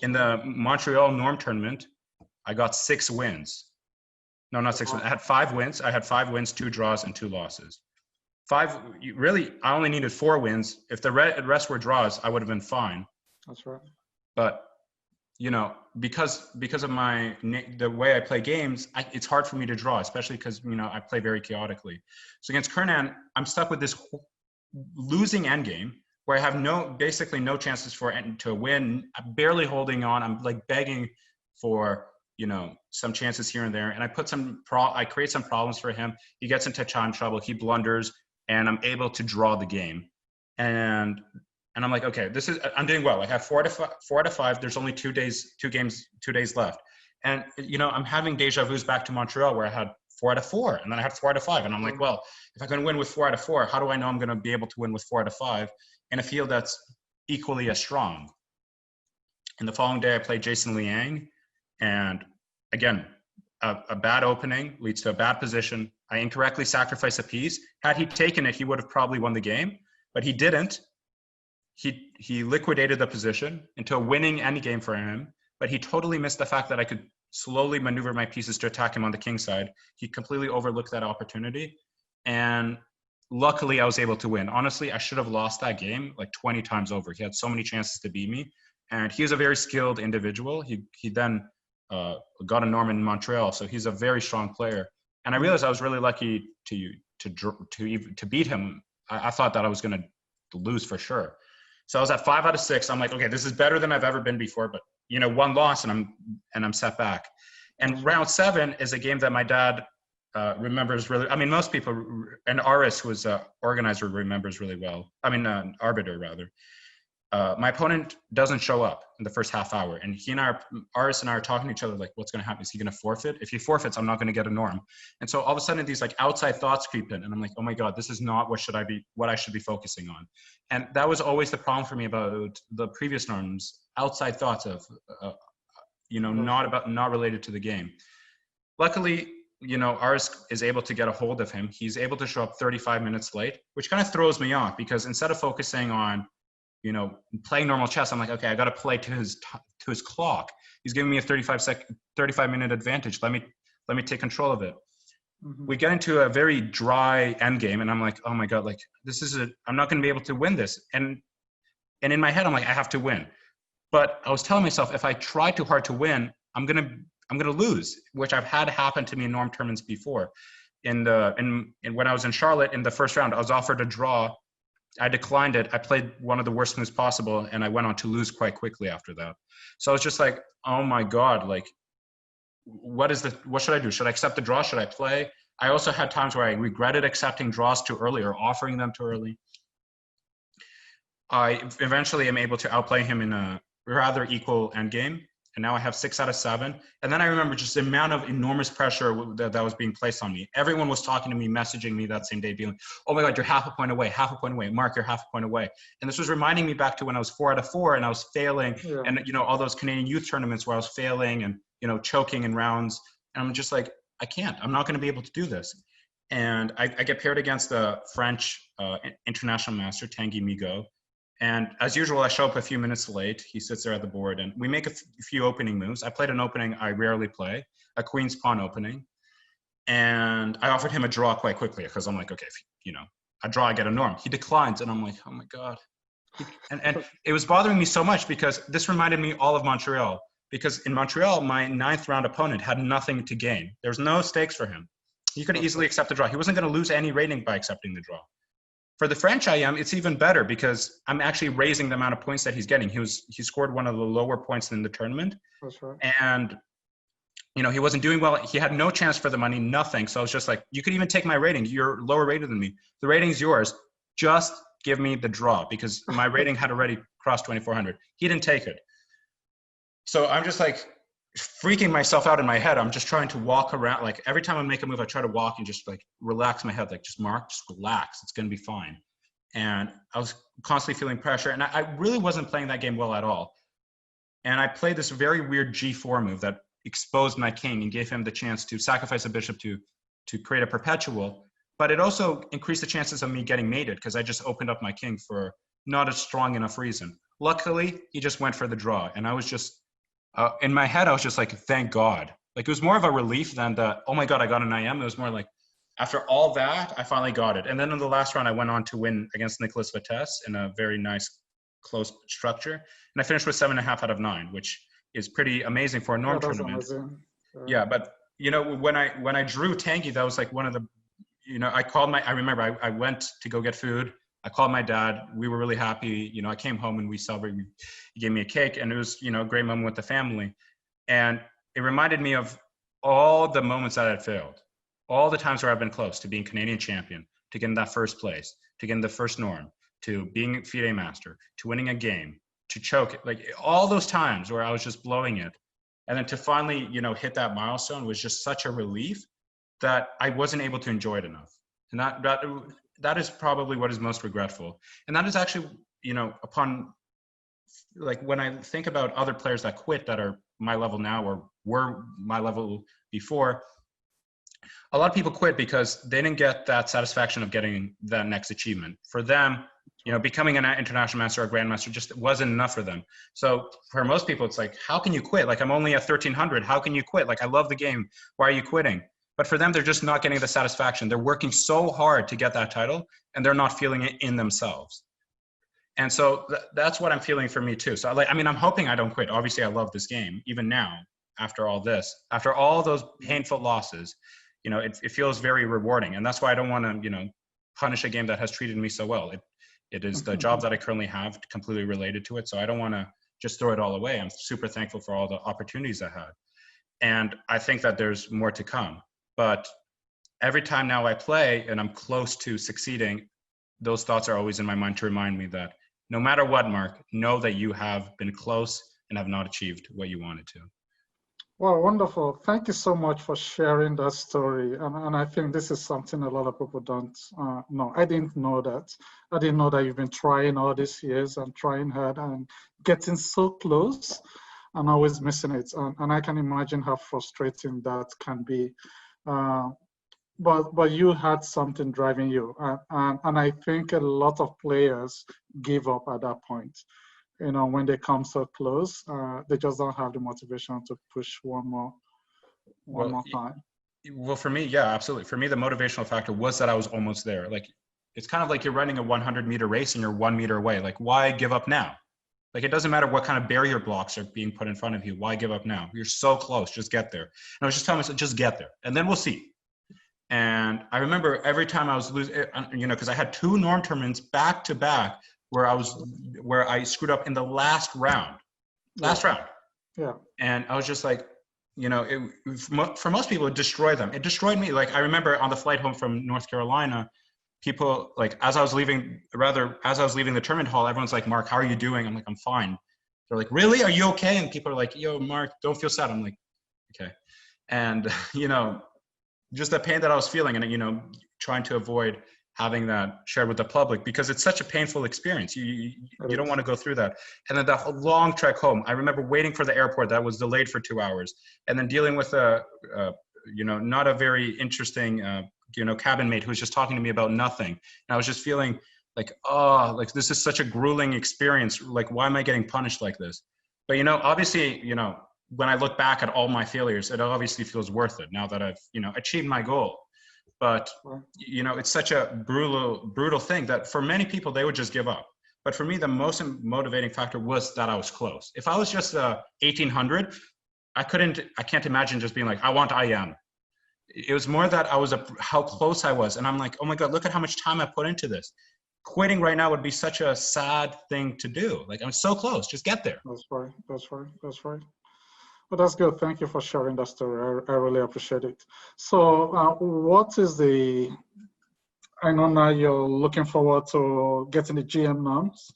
In the Montreal norm tournament, I got 6 wins. No, not 6 wins. I had 5 wins. I had 5 wins, 2 draws, and 2 losses. 5, really, I only needed 4 wins. If the rest were draws, I would have been fine. That's right. But, because of the way I play games, it's hard for me to draw, especially because, I play very chaotically. So against Kernan, I'm stuck with this losing endgame where I have basically no chances to win. I'm barely holding on. I'm begging for some chances here and there. And I create some problems for him. He gets into time trouble. He blunders, and I'm able to draw the game. And I'm like, okay, I'm doing well. I have 4 out of 5. There's only 2 days left. And, I'm having deja vus back to Montreal where I had 4 out of 4, and then I had 4 out of 5. And I'm like, well, if I can win with 4 out of 4, how do I know I'm going to be able to win with 4 out of 5 in a field that's, equally as strong. And the following day, I played Jason Liang, and again, a bad opening leads to a bad position. I incorrectly sacrificed a piece. Had he taken it, he would have probably won the game, but he didn't. He liquidated the position into a winning endgame for him, but he totally missed the fact that I could slowly maneuver my pieces to attack him on the king side. He completely overlooked that opportunity, and luckily I was able to win. Honestly, I should have lost that game like 20 times over. He had so many chances to beat me, and he was a very skilled individual. He then got a norm in Montreal, so he's a very strong player. And I realized I was really lucky to beat him. I thought that I was going to lose for sure. So I was at 5 out of 6. I'm like, okay, this is better than I've ever been before, but one loss and I'm set back. And round 7 is a game that my dad remembers really. I mean, most people, and Aris, who was an organizer, remembers really well. I mean, arbiter rather. My opponent doesn't show up in the first half hour, and Aris and I are talking to each other like, what's going to happen? Is he going to forfeit? If he forfeits, I'm not going to get a norm. And so all of a sudden these like outside thoughts creep in, and I'm like, oh my God, this is not what I should be focusing on. And that was always the problem for me about the previous norms, outside thoughts of, not related to the game. Luckily, Aris is able to get a hold of him. He's able to show up 35 minutes late, which kind of throws me off, because instead of focusing on playing normal chess, I'm like, okay, I got to play to his clock. He's giving me a 35-minute advantage. Let me take control of it. Mm-hmm. We get into a very dry end game, and I'm like, oh my God, like I'm not going to be able to win this. And in my head, I'm like, I have to win. But I was telling myself, if I try too hard to win, I'm gonna lose, which I've had happen to me in norm tournaments before. When I was in Charlotte in the first round, I was offered a draw. I declined it. I played one of the worst moves possible, and I went on to lose quite quickly after that. So I was just like, oh my God, like, what should I do? Should I accept the draw? Should I play? I also had times where I regretted accepting draws too early or offering them too early. I eventually am able to outplay him in a rather equal endgame, and now I have 6 out of 7. And then I remember just the amount of enormous pressure that was being placed on me. Everyone was talking to me, messaging me that same day, being like, oh my God, you're half a point away, Mark, you're half a point away. And this was reminding me back to when I was 4 out of 4 and I was failing, and all those Canadian youth tournaments where I was failing and choking in rounds. And I'm just like, I'm not going to be able to do this. And I get paired against the French international master, Tanguy Migaud. And as usual, I show up a few minutes late. He sits there at the board, and we make a few opening moves. I played an opening I rarely play, a queen's pawn opening. And I offered him a draw quite quickly, because I'm like, okay, if, a draw, I get a norm. He declines, and I'm like, oh my God. And it was bothering me so much, because this reminded me all of Montreal. Because in Montreal, my 9th round opponent had nothing to gain. There was no stakes for him. He could easily accept the draw. He wasn't going to lose any rating by accepting the draw. For the French IM, it's even better, because I'm actually raising the amount of points that he's getting. He scored one of the lower points in the tournament. That's right. And, he wasn't doing well. He had no chance for the money, nothing. So I was just like, you could even take my rating. You're lower rated than me. The rating's yours. Just give me the draw, because my rating had already crossed 2,400. He didn't take it. So I'm just like freaking myself out in my head. I'm just trying to walk around. Like every time I make a move, I try to walk and just like relax my head. Like, just Mark, just relax. It's going to be fine. And I was constantly feeling pressure, and I really wasn't playing that game well at all. And I played this very weird G4 move that exposed my king and gave him the chance to sacrifice a bishop to create a perpetual. But it also increased the chances of me getting mated, because I just opened up my king for not a strong enough reason. Luckily, he just went for the draw, and I was just in my head, I was just like, thank God. Like, it was more of a relief than oh my God, I got an IM. It was more like, after all that, I finally got it. And then in the last round, I went on to win against Nicolas Vitesse in a very nice, close structure. And I finished with 7.5 out of 9, which is pretty amazing for a norm tournament. Yeah, but, when I drew Tanguy, that was like one of the, I remember I went to go get food. I called my dad. We were really happy. I came home and we celebrated. He gave me a cake, and it was, a great moment with the family. And it reminded me of all the moments that I had failed, all the times where I've been close to being Canadian champion, to getting that first place, to getting the first norm, to being FIDE master, to winning a game, to choke, like all those times where I was just blowing it. And then to finally, hit that milestone was just such a relief that I wasn't able to enjoy it enough. And that is probably what is most regretful. And that is actually, upon like when I think about other players that quit that are my level now or were my level before, a lot of people quit because they didn't get that satisfaction of getting that next achievement. For them, you know, becoming an international master or grandmaster just wasn't enough for them. So for most people, it's like, how can you quit? Like, I'm only at 1300. How can you quit? Like, I love the game. Why are you quitting? But for them, they're just not getting the satisfaction. They're working so hard to get that title, and they're not feeling it in themselves. And so that's what I'm feeling for me too. So I mean, I'm hoping I don't quit. Obviously, I love this game, even now, after all this, after all those painful losses, you know, it feels very rewarding. And that's why I don't want to, you know, punish a game that has treated me so well. It is the job that I currently have completely related to it. So I don't want to just throw it all away. I'm super thankful for all the opportunities I had. And I think that there's more to come. But every time now I play and I'm close to succeeding, those thoughts are always in my mind to remind me that no matter what, Mark, know that you have been close and have not achieved what you wanted to. Well, wonderful. Thank you so much for sharing that story. And I think this is something a lot of people don't know. I didn't know that. I didn't know that you've been trying all these years and trying hard and getting so close and always missing it. And I can imagine how frustrating that can be. But you had something driving you. And I think a lot of players give up at that point. You know, when they come so close, they just don't have the motivation to push one more time. Well, for me, yeah, absolutely. For me, the motivational factor was that I was almost there. Like, it's kind of like you're running a 100-meter race and you're 1 meter away. Like, why give up now? Like, it doesn't matter what kind of barrier blocks are being put in front of you. Why give up now? You're so close. Just get there. And I was just telling myself, just get there, and then we'll see. And I remember every time I was losing, you know, because I had 2 norm tournaments back to back where I screwed up in the last round. Yeah. And I was just like, you know, for most people, it destroyed them. It destroyed me. Like, I remember on the flight home from North Carolina, people, like, as I was leaving the tournament hall, everyone's like, Mark, how are you doing? I'm like, I'm fine. They're like, really? Are you okay? And people are like, yo, Mark, don't feel sad. I'm like, okay. And, you know, just the pain that I was feeling and, you know, trying to avoid having that shared with the public because it's such a painful experience. You don't want to go through that. And then the long trek home, I remember waiting for the airport that was delayed for 2 hours and then dealing with you know, not a very interesting, you know, cabin mate who was just talking to me about nothing. And I was just feeling like, oh, like this is such a grueling experience. Like, why am I getting punished like this? But, you know, obviously, you know, when I look back at all my failures, it obviously feels worth it now that I've, you know, achieved my goal. But, you know, it's such a brutal thing that for many people, they would just give up. But for me, the most motivating factor was that I was close. If I was just 1800, I can't imagine just being like, I want IM. It was more that I was how close I was. And I'm like, oh my God, look at how much time I put into this. Quitting right now would be such a sad thing to do. Like, I'm so close, just get there. That's right. Well, that's good. Thank you for sharing that story. I really appreciate it. So what is I know now you're looking forward to getting the GM norms.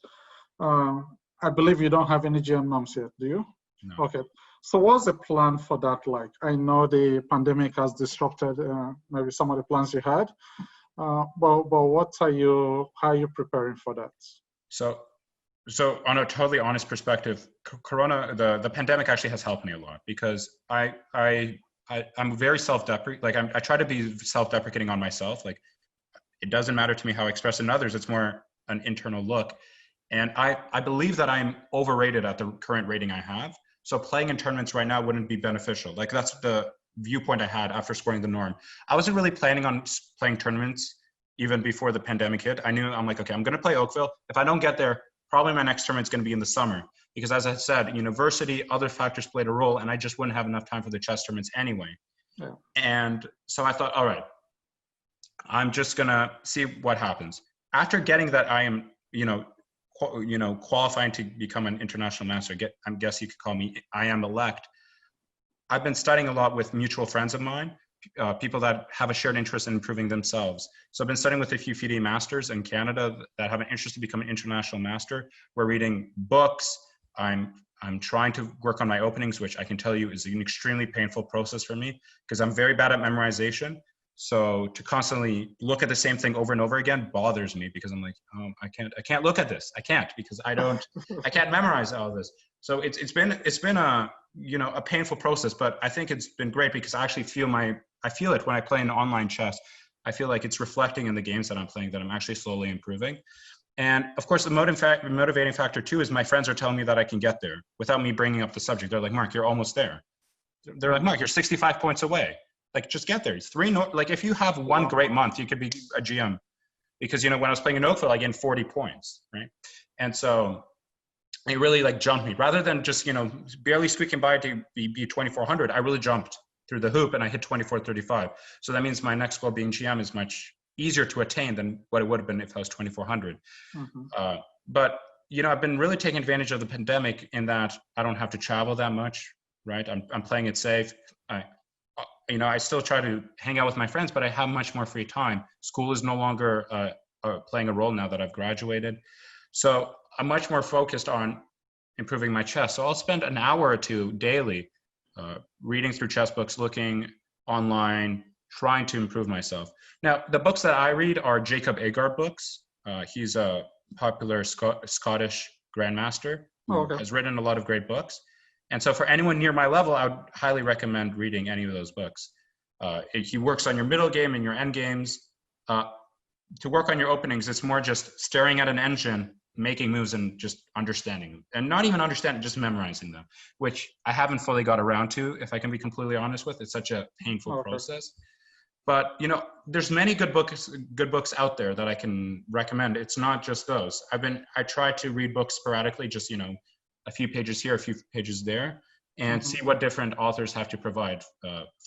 I believe you don't have any GM norms yet, do you? No. Okay. So what's the plan for that like? I know the pandemic has disrupted maybe some of the plans you had, but how are you preparing for that? So on a totally honest perspective, the pandemic actually has helped me a lot because I'm very self-deprecating. Like, I try to be self-deprecating on myself. Like, it doesn't matter to me how I express it in others. It's more an internal look. And I believe that I'm overrated at the current rating I have. So playing in tournaments right now wouldn't be beneficial. Like, that's the viewpoint I had after scoring the norm. I wasn't really planning on playing tournaments even before the pandemic hit. I'm like, okay, I'm going to play Oakville. If I don't get there, probably my next tournament is going to be in the summer because, as I said, university, other factors played a role, and I just wouldn't have enough time for the chess tournaments anyway. Yeah. And so I thought, all right, I'm just going to see what happens. After getting that I am, qualifying to become an international master, I guess you could call me IM Elect, I've been studying a lot with mutual friends of mine, people that have a shared interest in improving themselves. So I've been studying with a few FIDE masters in Canada that have an interest to become an international master. We're reading books. I'm trying to work on my openings, which I can tell you is an extremely painful process for me because I'm very bad at memorization. So to constantly look at the same thing over and over again bothers me, because I'm like, I can't look at this. I can't, because I can't memorize all this. So it's been a, a painful process, but I think it's been great, because I actually I feel it when I play in online chess. I feel like it's reflecting in the games that I'm playing, that I'm actually slowly improving. And of course, the motivating factor too is my friends are telling me that I can get there without me bringing up the subject. They're like, Mark, you're almost there. They're like, Mark, you're 65 points away. Like, just get there. It's like, if you have one great month, you could be a GM. Because, when I was playing in Oakville, I gained 40 points, right? And so it really like jumped me. Rather than just, barely squeaking by to be 2,400, I really jumped through the hoop and I hit 2435. So that means my next goal being GM is much easier to attain than what it would have been if I was 2,400. Mm-hmm. But, I've been really taking advantage of the pandemic in that I don't have to travel that much, right? I'm playing it safe. I still try to hang out with my friends, but I have much more free time. School is no longer playing a role now that I've graduated. So I'm much more focused on improving my chess. So I'll spend an hour or two daily reading through chess books, looking online, trying to improve myself. Now, the books that I read are Jacob Agar books. He's a popular Scottish grandmaster who has written a lot of great books. And so for anyone near my level, I would highly recommend reading any of those books. He works on your middle game and your end games. To work on your openings, it's more just staring at an engine, making moves, and just understanding them. And not even understanding, just memorizing them, which I haven't fully got around to, if I can be completely honest with. It's such a painful process. But, there's many good books out there that I can recommend. It's not just those. I try to read books sporadically, just, a few pages here, a few pages there, and see what different authors have to provide,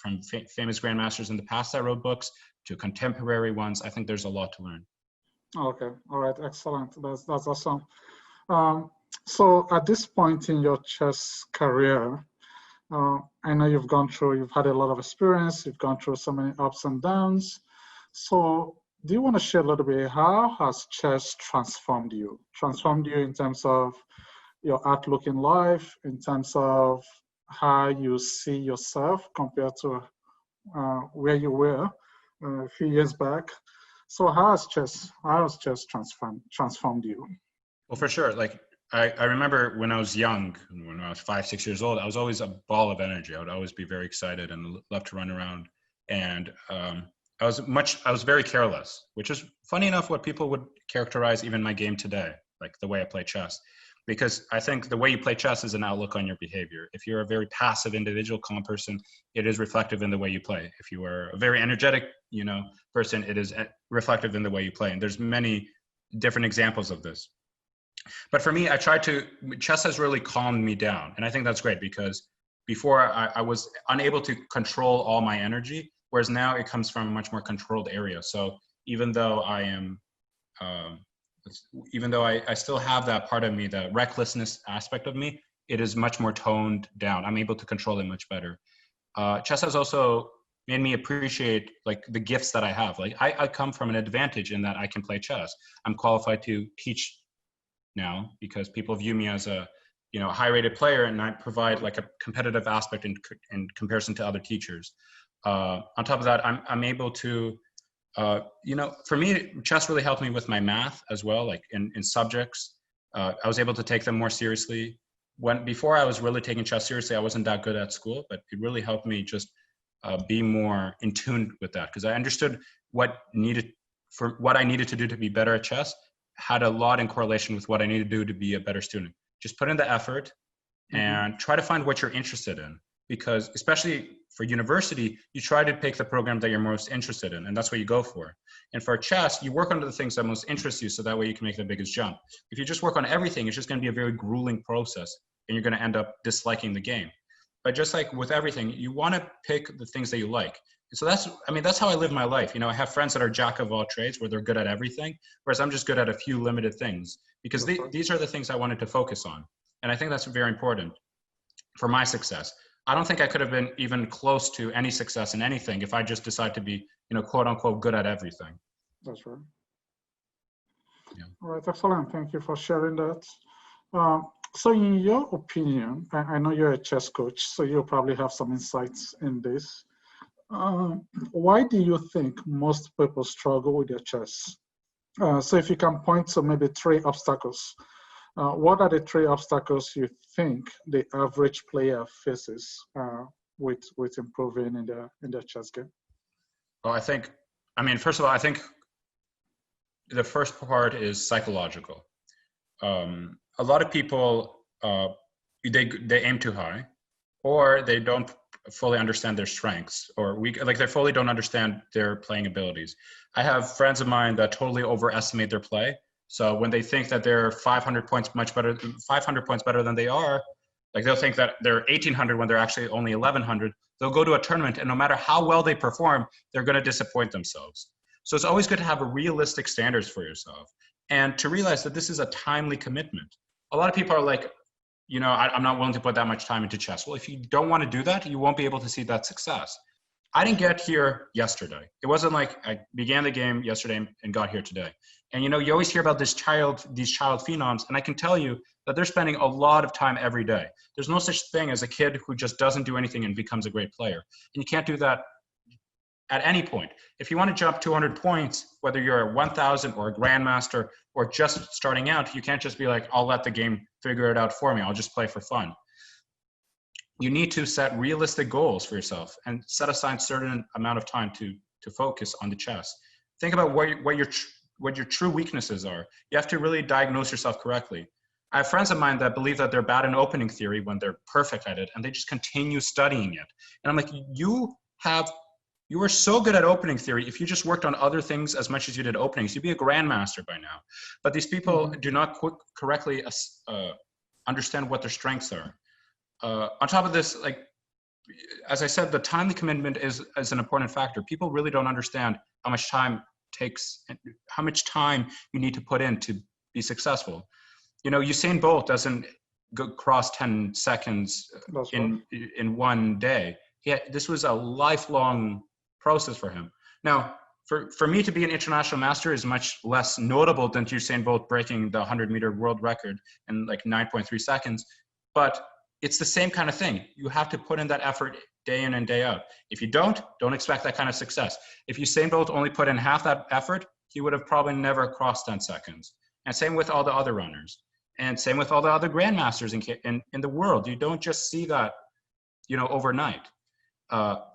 from famous grandmasters in the past that wrote books to contemporary ones. I think there's a lot to learn. Okay, all right, excellent. That's awesome. So at this point in your chess career, I know you've had a lot of experience, you've gone through so many ups and downs. So do you want to share a little bit, how has chess transformed you? Transformed you in terms of your outlook in life, in terms of how you see yourself compared to where you were a few years back. So how has chess transformed you? Well, for sure. Like I remember when I was young, when I was 5, 6 years old, I was always a ball of energy. I would always be very excited and love to run around. And I was very careless, which is funny enough what people would characterize even my game today, like the way I play chess. Because I think the way you play chess is an outlook on your behavior. If you're a very passive individual, calm person, it is reflective in the way you play. If you are a very energetic, person, it is reflective in the way you play. And there's many different examples of this. But for me, chess has really calmed me down. And I think that's great, because before I was unable to control all my energy, whereas now it comes from a much more controlled area. So even though I still have that part of me, the recklessness aspect of me, it is much more toned down. I'm able to control it much better. Chess has also made me appreciate like the gifts that I have. Like I come from an advantage in that I can play chess. I'm qualified to teach now because people view me as a high-rated player, and I provide like a competitive aspect in comparison to other teachers. On top of that, I'm able to for me, chess really helped me with my math as well, like in subjects. I was able to take them more seriously. Before I was really taking chess seriously, I wasn't that good at school, but it really helped me just be more in tune with that, because I understood what I needed to do to be better at chess had a lot in correlation with what I needed to do to be a better student. Just put in the effort and try to find what you're interested in, because especially for university, you try to pick the program that you're most interested in, and that's what you go for. And for chess, you work on the things that most interest you, so that way you can make the biggest jump. If you just work on everything, it's just going to be a very grueling process, and you're going to end up disliking the game. But just like with everything, you want to pick the things that you like. So that's how I live my life. I have friends that are jack of all trades, where they're good at everything, whereas I'm just good at a few limited things, because these are the things I wanted to focus on. And I think that's very important for my success. I don't think I could have been even close to any success in anything if I just decide to be, quote unquote, good at everything. That's right. Yeah. All right, excellent. Thank you for sharing that. So in your opinion, I know you're a chess coach, so you'll probably have some insights in this. Why do you think most people struggle with their chess? So if you can point to maybe 3 obstacles, what are the 3 obstacles you think the average player faces with improving in their chess game? Well, first of all, I think the first part is psychological. A lot of people, they aim too high, or they don't fully understand their strengths, or they fully don't understand their playing abilities. I have friends of mine that totally overestimate their play. So when they think that they're 500 points better than they are, like they'll think that they're 1,800 when they're actually only 1,100. They'll go to a tournament, and no matter how well they perform, they're going to disappoint themselves. So it's always good to have a realistic standards for yourself, and to realize that this is a timely commitment. A lot of people are like, I'm not willing to put that much time into chess. Well, if you don't want to do that, you won't be able to see that success. I didn't get here yesterday. It wasn't like I began the game yesterday and got here today. And you always hear about these child phenoms, and I can tell you that they're spending a lot of time every day. There's no such thing as a kid who just doesn't do anything and becomes a great player. And you can't do that at any point. If you want to jump 200 points, whether you're a 1,000 or a grandmaster or just starting out, you can't just be like, I'll let the game figure it out for me. I'll just play for fun. You need to set realistic goals for yourself and set aside certain amount of time to focus on the chess. Think about what your true weaknesses are. You have to really diagnose yourself correctly. I have friends of mine that believe that they're bad in opening theory when they're perfect at it, and they just continue studying it. And I'm like, you are so good at opening theory. If you just worked on other things as much as you did openings, you'd be a grandmaster by now. But these people do not correctly understand what their strengths are. On top of this, as I said, the timely commitment is an important factor. People really don't understand how much time takes, how much time you need to put in to be successful. Usain Bolt doesn't cross 10 seconds in one day. This was a lifelong process for him. Now, for me to be an international master is much less notable than Usain Bolt breaking the 100-meter world record in 9.3 seconds, but it's the same kind of thing. You have to put in that effort day in and day out. If you don't expect that kind of success. If Usain Bolt only put in half that effort, he would have probably never crossed 10 seconds. And same with all the other runners. And same with all the other grandmasters in the world. You don't just see that, overnight.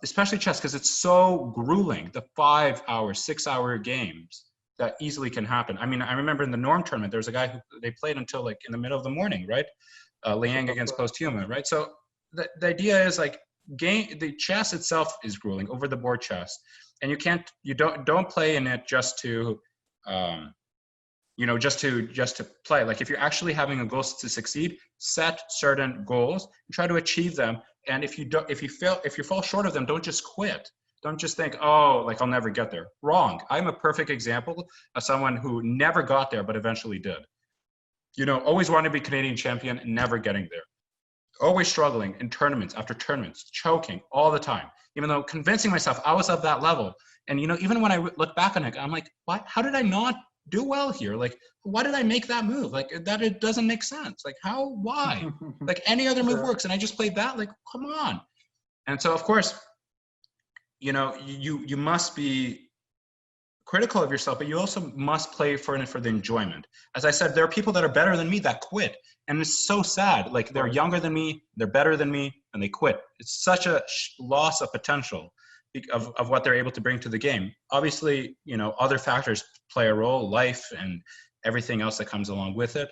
Especially chess, because it's so grueling. The 5-hour, 6-hour games that easily can happen. I mean, I remember in the Norm tournament, there was a guy who they played until in the middle of the morning, right? Liang against Posthuma, right? So the idea is the chess itself is grueling, over the board chess, and you don't play in it just to just to play. If you're actually having a goal to succeed, set certain goals and try to achieve them. And if you fall short of them, don't just quit. Don't just think, I'll never get there. Wrong. I'm a perfect example of someone who never got there, but eventually did. Always wanted to be Canadian champion and never getting there. Always struggling in tournaments after tournaments, choking all the time, even though convincing myself I was at that level. And, even when I look back on it, I'm like, what? How did I not do well here? Why did I make that move? That it doesn't make sense. Why? Any other move works, and I just played that. Come on. And so, of course, you must be critical of yourself, but you also must play for the enjoyment. As I said, there are people that are better than me that quit, and it's so sad. They're younger than me, they're better than me, and they quit. It's such a loss of potential of what they're able to bring to the game. Obviously, other factors play a role, life and everything else that comes along with it.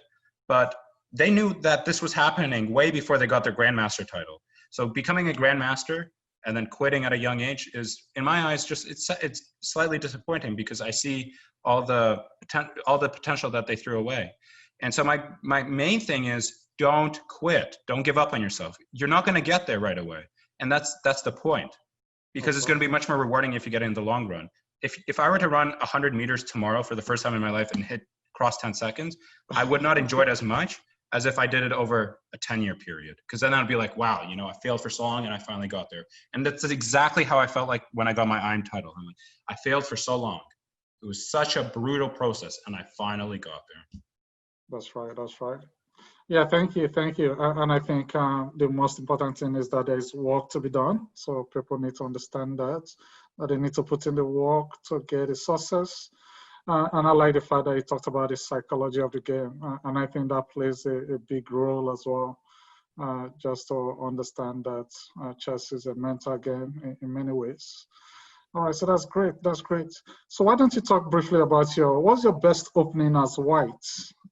But they knew that this was happening way before they got their grandmaster title. So becoming a grandmaster and then quitting at a young age is, in my eyes, it's slightly disappointing, because I see all the potential that they threw away. And so my main thing is, don't quit. Don't give up on yourself. You're not going to get there right away. And that's the point, because it's going to be much more rewarding if you get in the long run. If I were to run 100 meters tomorrow for the first time in my life and cross 10 seconds, I would not enjoy it as much as if I did it over a 10-year period. Because then I'd be like, wow, I failed for so long and I finally got there. And that's exactly how I felt like when I got my IM title. I'm like, I failed for so long. It was such a brutal process, and I finally got there. That's right. Yeah, thank you. And I think the most important thing is that there is work to be done. So people need to understand that they need to put in the work to get the success. And I like the fact that you talked about the psychology of the game. And I think that plays a big role as well, just to understand that chess is a mental game in many ways. All right, so that's great. That's great. So why don't you talk briefly about what's your best opening as white?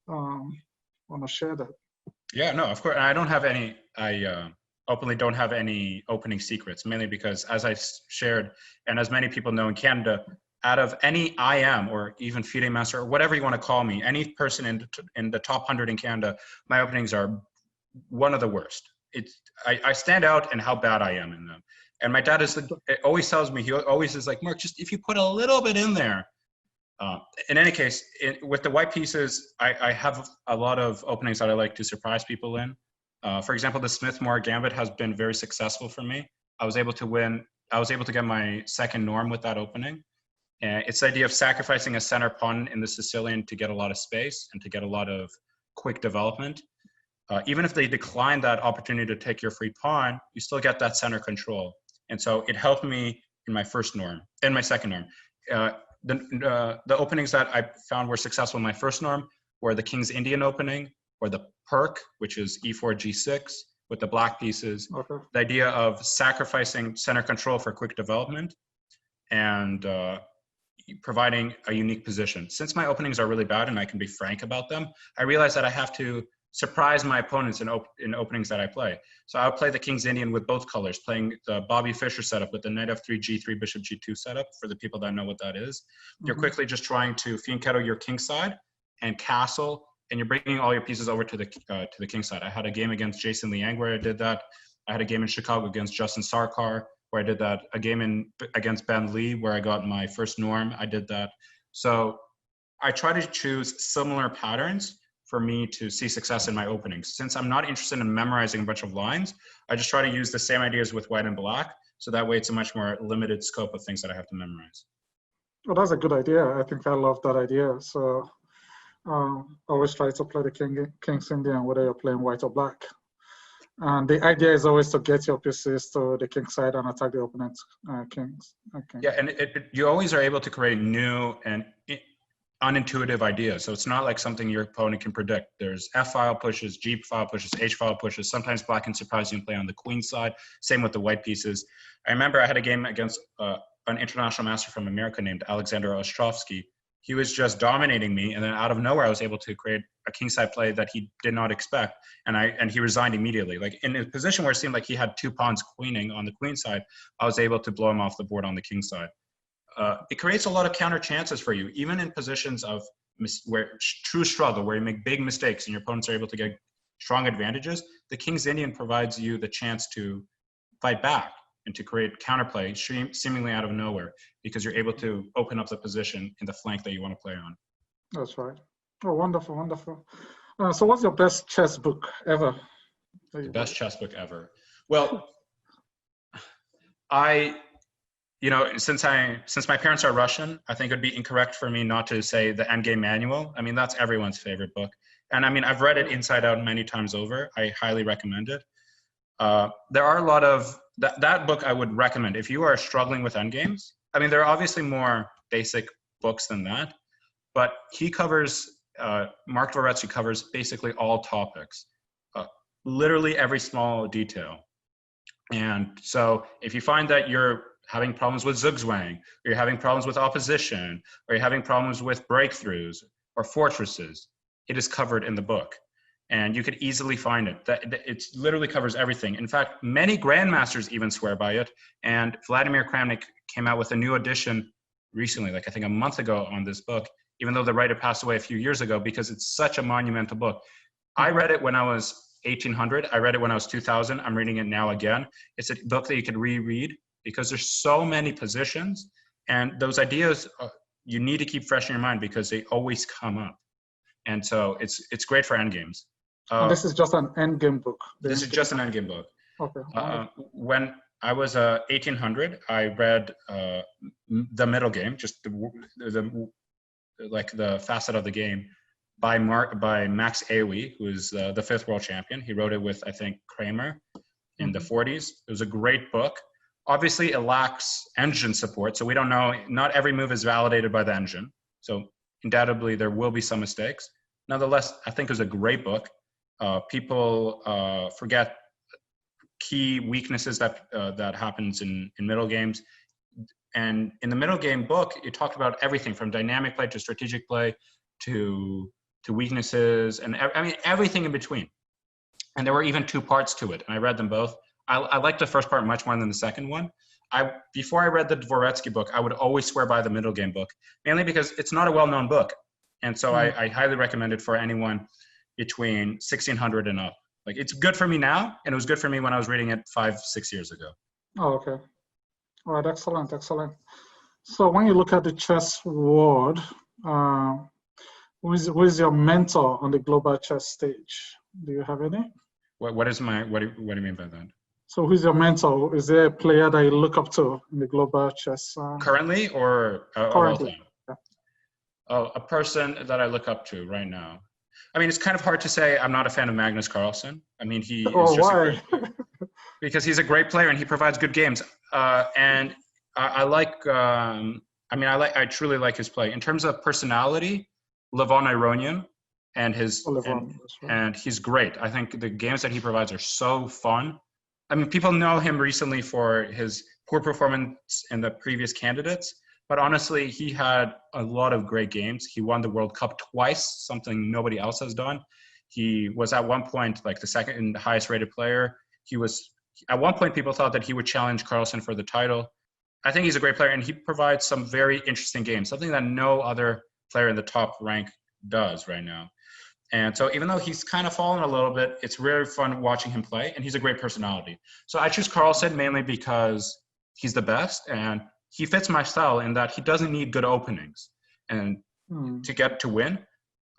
Want to share that? Yeah, no, of course. I don't have any, openly don't have any opening secrets, mainly because as I shared, and as many people know in Canada, out of any IM or even FIDE master or whatever you want to call me, any person in the top 100 in Canada, my openings are one of the worst. I stand out in how bad I am in them. And my dad always tells me, he always is like, Mark, just if you put a little bit in there. In any case, with the white pieces, I have a lot of openings that I like to surprise people in. For example, the Smith-Morra Gambit has been very successful for me. I was able to get my second norm with that opening. And it's the idea of sacrificing a center pawn in the Sicilian to get a lot of space and to get a lot of quick development. Even if they decline that opportunity to take your free pawn, you still get that center control. And so it helped me in my second norm. The openings that I found were successful in my first norm were the King's Indian opening, or the Perk, which is e4, g6 with the black pieces. Okay. The idea of sacrificing center control for quick development and providing a unique position. Since my openings are really bad and I can be frank about them, I realize that I have to surprise my opponents in openings that I play. So I'll play the King's Indian with both colors, playing the Bobby Fischer setup with the knight f3, g3, bishop g2 setup, for the people that know what that is. You're quickly just trying to fianchetto your king side and castle, and you're bringing all your pieces over to the king side. I had a game against Jason Liang where I did that. I had a game in Chicago against Justin Sarkar where I did that. A game against Ben Lee where I got my first norm. I did that. So I try to choose similar patterns for me to see success in my openings. Since I'm not interested in memorizing a bunch of lines, I just try to use the same ideas with white and black. So that way it's a much more limited scope of things that I have to memorize. Well, that's a good idea. I think I love that idea. So always try to play the King's Indian, whether you're playing white or black. And the idea is always to get your pieces to the king side and attack the opponent's kings. Okay. Yeah, and you always are able to create new and unintuitive ideas. So it's not like something your opponent can predict. There's F file pushes, G file pushes, H file pushes. Sometimes black can surprise you and play on the queen side. Same with the white pieces. I remember I had a game against an international master from America named Alexander Ostrovsky. He was just dominating me, and then out of nowhere, I was able to create a kingside play that he did not expect, and he resigned immediately. Like in a position where it seemed like he had two pawns queening on the queen side, I was able to blow him off the board on the king side. It creates a lot of counter chances for you, even in positions of true struggle, where you make big mistakes and your opponents are able to get strong advantages. The King's Indian provides you the chance to fight back and to create counterplay seemingly out of nowhere, because you're able to open up the position in the flank that you want to play on. That's right. Oh, wonderful, wonderful. So what's your best chess book ever? The best chess book ever. Well, since my parents are Russian, I think it would be incorrect for me not to say the Endgame Manual. I mean, that's everyone's favorite book. And I mean, I've read it inside out many times over. I highly recommend it. There are a lot of, that book I would recommend if you are struggling with endgames. I mean, there are obviously more basic books than that, but he covers, Mark Dvoretsky covers basically all topics, literally every small detail. And so if you find that you're having problems with zugzwang, or you're having problems with opposition, or you're having problems with breakthroughs or fortresses, it is covered in the book. And you could easily find it. It literally covers everything. In fact, many grandmasters even swear by it. And Vladimir Kramnik came out with a new edition recently, like I think a month ago, on this book, even though the writer passed away a few years ago, because it's such a monumental book. I read it when I was 1800. I read it when I was 2000. I'm reading it now again. It's a book that you could reread because there's so many positions, and those ideas you need to keep fresh in your mind because they always come up. And so it's great for endgames. And this is just an endgame book. This is just an endgame book. Okay. When I was 1800, I read the middle game, just the facet of the game. by Max Aoui, who is the 5th world champion. He wrote it with, I think, Kramer in the 40s. It was a great book. Obviously, it lacks engine support, so we don't know. Not every move is validated by the engine. So undoubtedly, there will be some mistakes. Nonetheless, I think it was a great book. People forget key weaknesses that happens in middle games. And in the middle game book, it talked about everything from dynamic play to strategic play to weaknesses, and I mean everything in between. And there were even 2 parts to it, and I read them both. I liked the first part much more than the second one. Before I read the Dvoretsky book, I would always swear by the middle game book, mainly because it's not a well-known book, and so I highly recommend it for anyone between 1600 and up. Like, it's good for me now, and it was good for me when I was reading it 5-6 years ago. Oh, okay. All right, excellent, excellent. So when you look at the chess world, who is your mentor on the global chess stage? Do you have any? What do you mean by that? So who's your mentor? Is there a player that you look up to in the global chess? Currently or currently? Yeah. Oh, a person that I look up to right now. I mean, it's kind of hard to say I'm not a fan of Magnus Carlsen. I mean, he is just why? because he's a great player and he provides good games. And I like, I truly like his play. In terms of personality, Levon Ironian and and he's great. I think the games that he provides are so fun. I mean, people know him recently for his poor performance in the previous candidates, but honestly, he had a lot of great games. He won the World Cup twice, something nobody else has done. He was at one point like the second highest rated player. At one point, people thought that he would challenge Carlsen for the title. I think he's a great player, and he provides some very interesting games, something that no other player in the top rank does right now. And so even though he's kind of fallen a little bit, it's really fun watching him play, and he's a great personality. So I choose Carlsen mainly because he's the best, and he fits my style in that he doesn't need good openings and to get to win.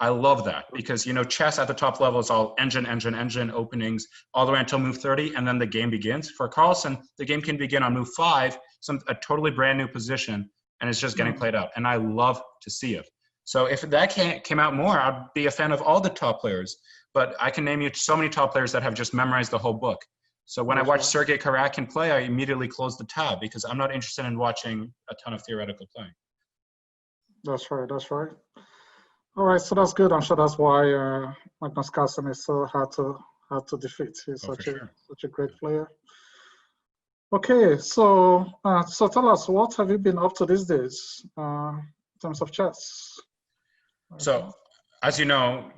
I love that because, chess at the top level is all engine openings all the way until move 30, and then the game begins. For Carlsen, the game can begin on move 5, a totally brand new position, and it's just getting played out. And I love to see it. So if that came out more, I'd be a fan of all the top players. But I can name you so many top players that have just memorized the whole book. So when I watch Sergei Karakin play, I immediately close the tab because I'm not interested in watching a ton of theoretical playing. That's right. That's right. All right, so that's good. I'm sure that's why Magnus Carlsen is so hard to defeat. He's such a great player. Okay, so tell us, what have you been up to these days in terms of chess? So, as you know,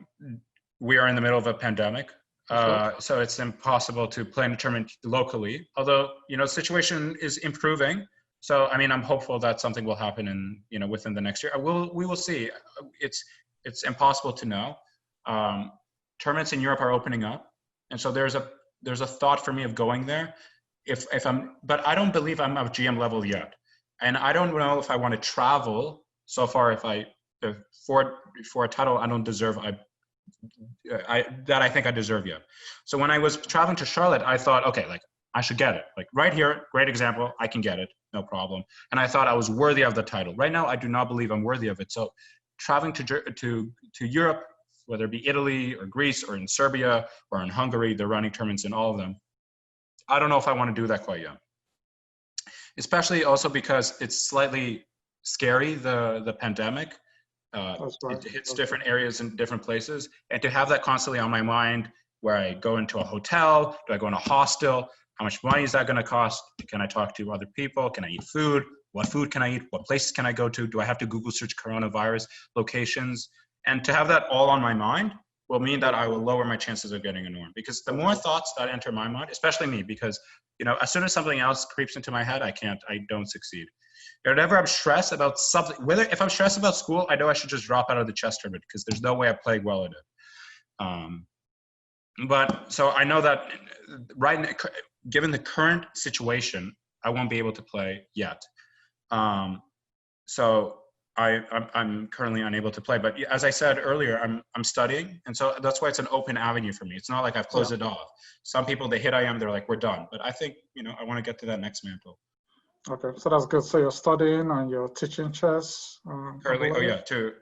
we are in the middle of a pandemic, so it's impossible to play in a tournament locally. Although the situation is improving. So, I mean, I'm hopeful that something will happen within the next year. We will see. It's impossible to know. Tournaments in Europe are opening up, and so there's a thought for me of going there. But I don't believe I'm at GM level yet, and I don't know if I want to travel so far. For a title I don't deserve, I think I deserve yet. So when I was traveling to Charlotte, I thought, okay, like I should get it. Like right here, great example, I can get it, no problem. And I thought I was worthy of the title. Right now, I do not believe I'm worthy of it. So traveling to Europe, whether it be Italy or Greece or in Serbia or in Hungary, they're running tournaments in all of them. I don't know if I want to do that quite yet. Especially also because it's slightly scary, the pandemic. It hits different areas in different places. And to have that constantly on my mind, where I go into a hotel, do I go in a hostel? How much money is that going to cost? Can I talk to other people? Can I eat food? What food can I eat? What places can I go to? Do I have to Google search coronavirus locations? And to have that all on my mind will mean that I will lower my chances of getting a norm. Because the more thoughts that enter my mind, especially me, because as soon as something else creeps into my head, I don't succeed. Whenever I'm stressed about something, if I'm stressed about school, I know I should just drop out of the chess tournament because there's no way I play well in it. But so I know that right now, given the current situation, I won't be able to play yet. So I'm currently unable to play. But as I said earlier, I'm studying, and so that's why it's an open avenue for me. It's not like I've closed it off. Some people, they hit IM, they're like, we're done. But I think I want to get to that next mantle. Okay, so that's good. So you're studying and you're teaching chess. Currently, oh yeah, to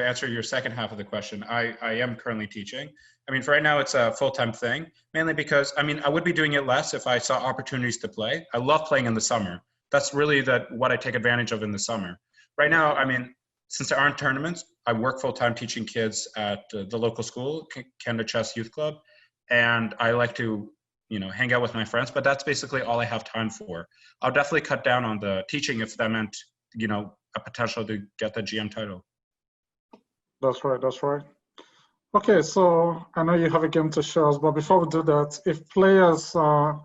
answer your second half of the question, I am currently teaching. I mean, for right now, it's a full-time thing, mainly because, I mean, I would be doing it less if I saw opportunities to play. I love playing in the summer. That's really what I take advantage of in the summer. Right now, I mean, since there aren't tournaments, I work full-time teaching kids at the local school, Canada Chess Youth Club, and I like to, hang out with my friends, but that's basically all I have time for. I'll definitely cut down on the teaching if that meant, a potential to get the GM title. That's right. That's right. Okay, so I know you have a game to show us, but before we do that, if players,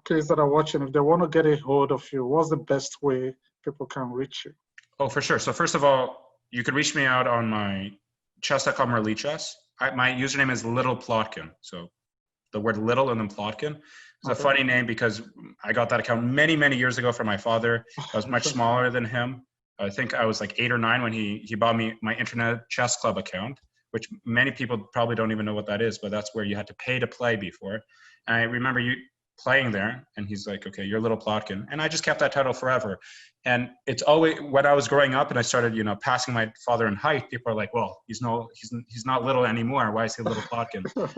kids that are watching, if they want to get a hold of you, what's the best way people can reach you? Oh, for sure. So first of all, you could reach me out on my chess.com or Elite Chess. My username is Little Plotkin. So the word little and then Plotkin. It's a funny name because I got that account many, many years ago from my father. I was much smaller than him. I think I was like 8 or 9 when he bought me my Internet Chess Club account, which many people probably don't even know what that is, but that's where you had to pay to play before. And I remember you playing there, and he's like, okay, you're Little Plotkin. And I just kept that title forever. And it's always, when I was growing up and I started, passing my father in height, people are like, well, he's not little anymore. Why is he Little Plotkin? But,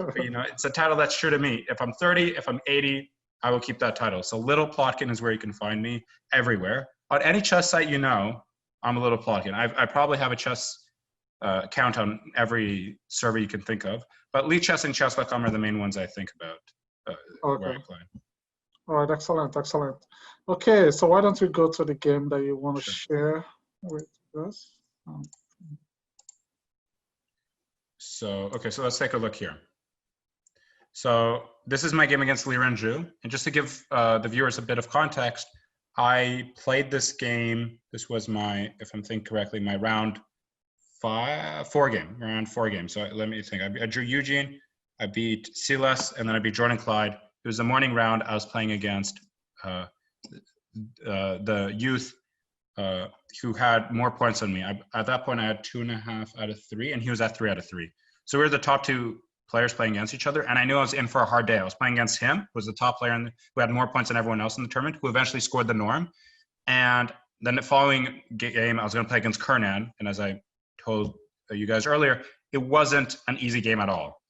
it's a title that's true to me. If I'm 30, if I'm 80, I will keep that title. So Little Plotkin is where you can find me everywhere. On any chess site, I'm a Little Plotkin. I probably have a chess account on every server you can think of. But Elite Chess and Chess.com are the main ones I think about where I play. All right, excellent, excellent. Okay, so why don't we go to the game that you want to share with us? So let's take a look here. So this is my game against Li Renju. And just to give the viewers a bit of context, I played this game. This was if I'm thinking correctly, my round 4 game. So let me think. I drew Eugene, I beat Silas, and then I beat Jordan Clyde. It was the morning round. I was playing against the youth who had more points than me. At that point, I had 2.5 out of 3, and he was at 3 out of 3. So we were the top 2 players playing against each other, and I knew I was in for a hard day. I was playing against him, who was the top player who had more points than everyone else in the tournament, who eventually scored the norm. And then the following game, I was going to play against Kernan, and as I told you guys earlier, it wasn't an easy game at all.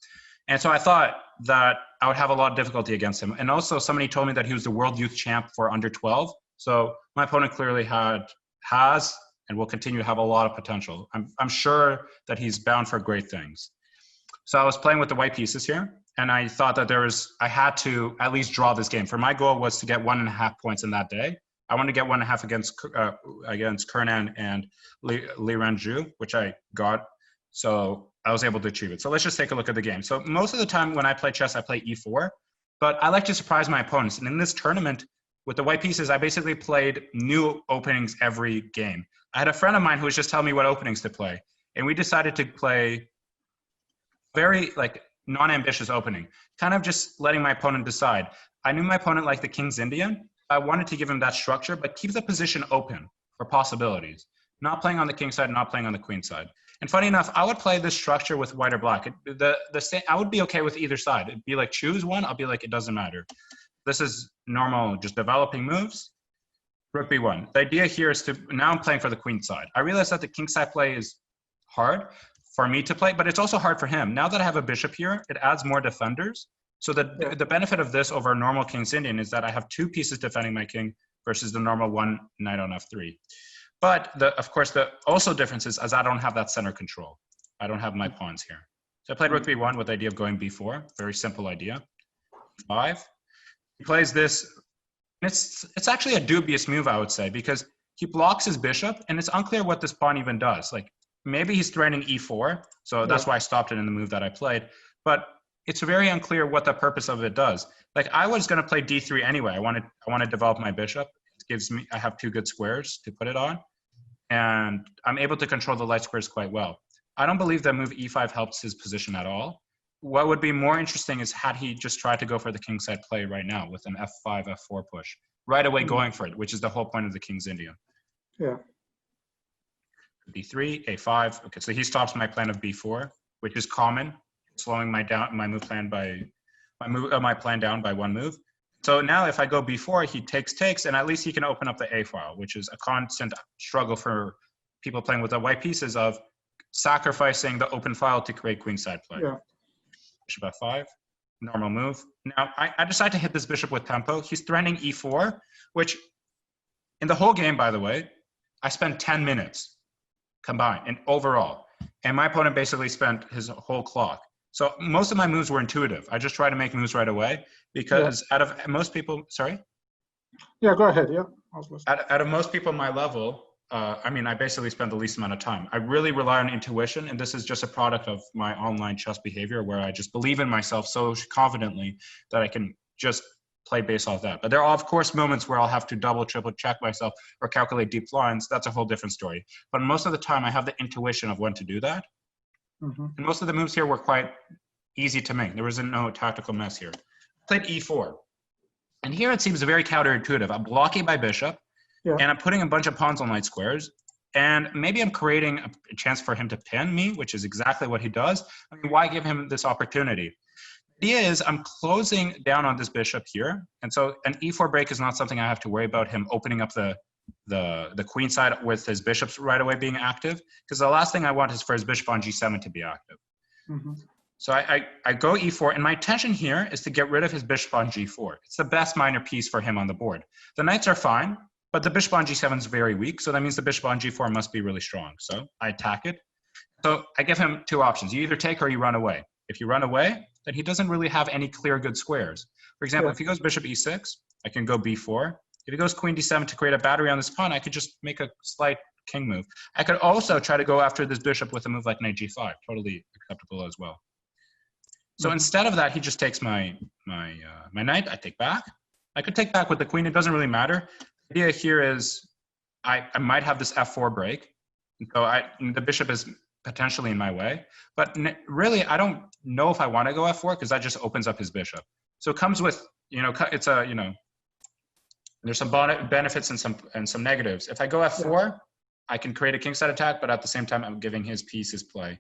And so I thought that I would have a lot of difficulty against him. And also somebody told me that he was the world youth champ for under 12. So my opponent clearly has and will continue to have a lot of potential. I'm sure that he's bound for great things. So I was playing with the white pieces here, and I thought that I had to at least draw this game. For my goal was to get 1.5 points in that day. I wanted to get 1.5 against Kernan and Li Renju, which I got. So I was able to achieve it. So let's just take a look at the game. So most of the time when I play chess, I play e4, but I like to surprise my opponents. And in this tournament with the white pieces, I basically played new openings every game. I had a friend of mine who was just telling me what openings to play. And we decided to play very non-ambitious opening, kind of just letting my opponent decide. I knew my opponent liked the King's Indian. I wanted to give him that structure, but keep the position open for possibilities. Not playing on the king side, not playing on the queen side. And funny enough, I would play this structure with white or black. I would be okay with either side. It'd be like choose one. I'll be like, it doesn't matter. This is normal, just developing moves. Rook b1. The idea here is now I'm playing for the queen side. I realize that the king side play is hard for me to play, but it's also hard for him. Now that I have a bishop here, it adds more defenders. So the benefit of this over a normal King's Indian is that I have 2 pieces defending my king versus the normal 1 knight on f3. But of course, the also difference is I don't have that center control. I don't have my pawns here. So I played rook b1 with the idea of going b4. Very simple idea. 5. He plays this. It's actually a dubious move, I would say, because he blocks his bishop, and it's unclear what this pawn even does. Like maybe he's threatening e4, so that's why I stopped it in the move that I played. But it's very unclear what the purpose of it does. Like I was going to play d3 anyway. I want to develop my bishop. It gives me, I have 2 good squares to put it on, and I'm able to control the light squares quite well. I don't believe that move e5 helps his position at all. What would be more interesting is had he just tried to go for the kingside play right now with an f5, f4 push, right away going for it, which is the whole point of the King's Indian. Yeah. b3, a5. Okay, so he stops my plan of b4, which is common, slowing my plan down by 1 move. So now if I go b4, he takes, and at least he can open up the a file, which is a constant struggle for people playing with the white pieces of sacrificing the open file to create queenside play. Yeah. Bishop f5, normal move. Now I decide to hit this bishop with tempo. He's threatening e4, which in the whole game, by the way, I spent 10 minutes combined and overall. And my opponent basically spent his whole clock. So most of my moves were intuitive. I just try to make moves right away because out of most people, sorry? Yeah, go ahead. Yeah. Out of most people my level, I mean, I basically spend the least amount of time. I really rely on intuition, and this is just a product of my online chess behavior where I just believe in myself so confidently that I can just play based off that. But there are, of course, moments where I'll have to double, triple check myself or calculate deep lines. That's a whole different story. But most of the time, I have the intuition of when to do that. Mm-hmm. And most of the moves here were quite easy to make. There wasn't no tactical mess here. I played e4. And here it seems very counterintuitive. I'm blocking my bishop, and I'm putting a bunch of pawns on light squares. And maybe I'm creating a chance for him to pin me, which is exactly what he does. I mean, why give him this opportunity? The idea is I'm closing down on this bishop here. And so an e4 break is not something I have to worry about him opening up the queen side with his bishops right away being active, because the last thing I want is for his bishop on g7 to be active. Mm-hmm. So I go e4, and my intention here is to get rid of his bishop on g4. It's the best minor piece for him on the board. The knights are fine, but the bishop on g7 is very weak, so that means the bishop on g4 must be really strong. So I attack it. So I give him two options. You either take or you run away. If you run away, then he doesn't really have any clear good squares. For example, if he goes bishop e6, I can go b4. If he goes queen d7 to create a battery on this pawn, I could just make a slight king move. I could also try to go after this bishop with a move like knight g5, totally acceptable as well. So instead of that, he just takes my knight. I take back. I could take back with the queen. It doesn't really matter. The idea here is I might have this f4 break. So the bishop is potentially in my way. But really, I don't know if I want to go f4 because that just opens up his bishop. So it comes with, it's a, there's some benefits and some negatives. If I go f4, I can create a kingside attack, but at the same time, I'm giving his piece his play.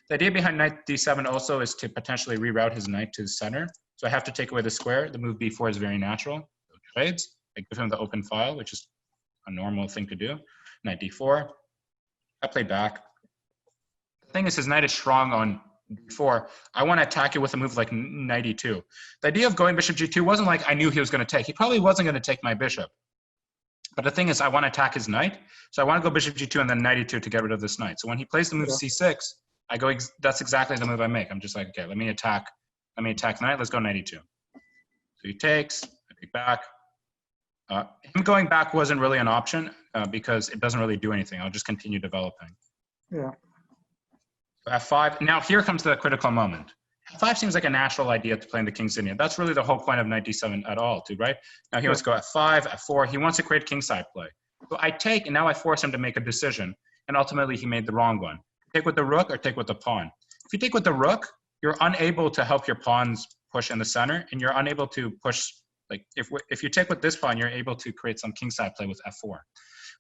The idea behind knight d7 also is to potentially reroute his knight to the center. So I have to take away the square. The move b4 is very natural. So trades. I give him the open file, which is a normal thing to do. Knight d4. I play back. The thing is, his knight is strong on d4. I want to attack it with a move like knight e2. The idea of going bishop g2 wasn't like I knew he was going to take. He probably wasn't going to take my bishop. But the thing is, I want to attack his knight. So I want to go bishop g2 and then knight e2 to get rid of this knight. So when he plays the move c6, I go, that's exactly the move I make. I'm just like, okay, let me attack knight. Let's go knight e2. So he takes, I take back. Him going back wasn't really an option because it doesn't really do anything. I'll just continue developing. Yeah. So f5. Now here comes the critical moment. f5 seems like a natural idea to play in the king's Indian. That's really the whole point of knight d7 at all, too, right? Now he wants to go f5, f4. He wants to create kingside play. So I take, and now I force him to make a decision. And ultimately, he made the wrong one. Take with the rook or take with the pawn. If you take with the rook, you're unable to help your pawns push in the center, and you're unable to push. Like if you take with this pawn, you're able to create some kingside play with f4.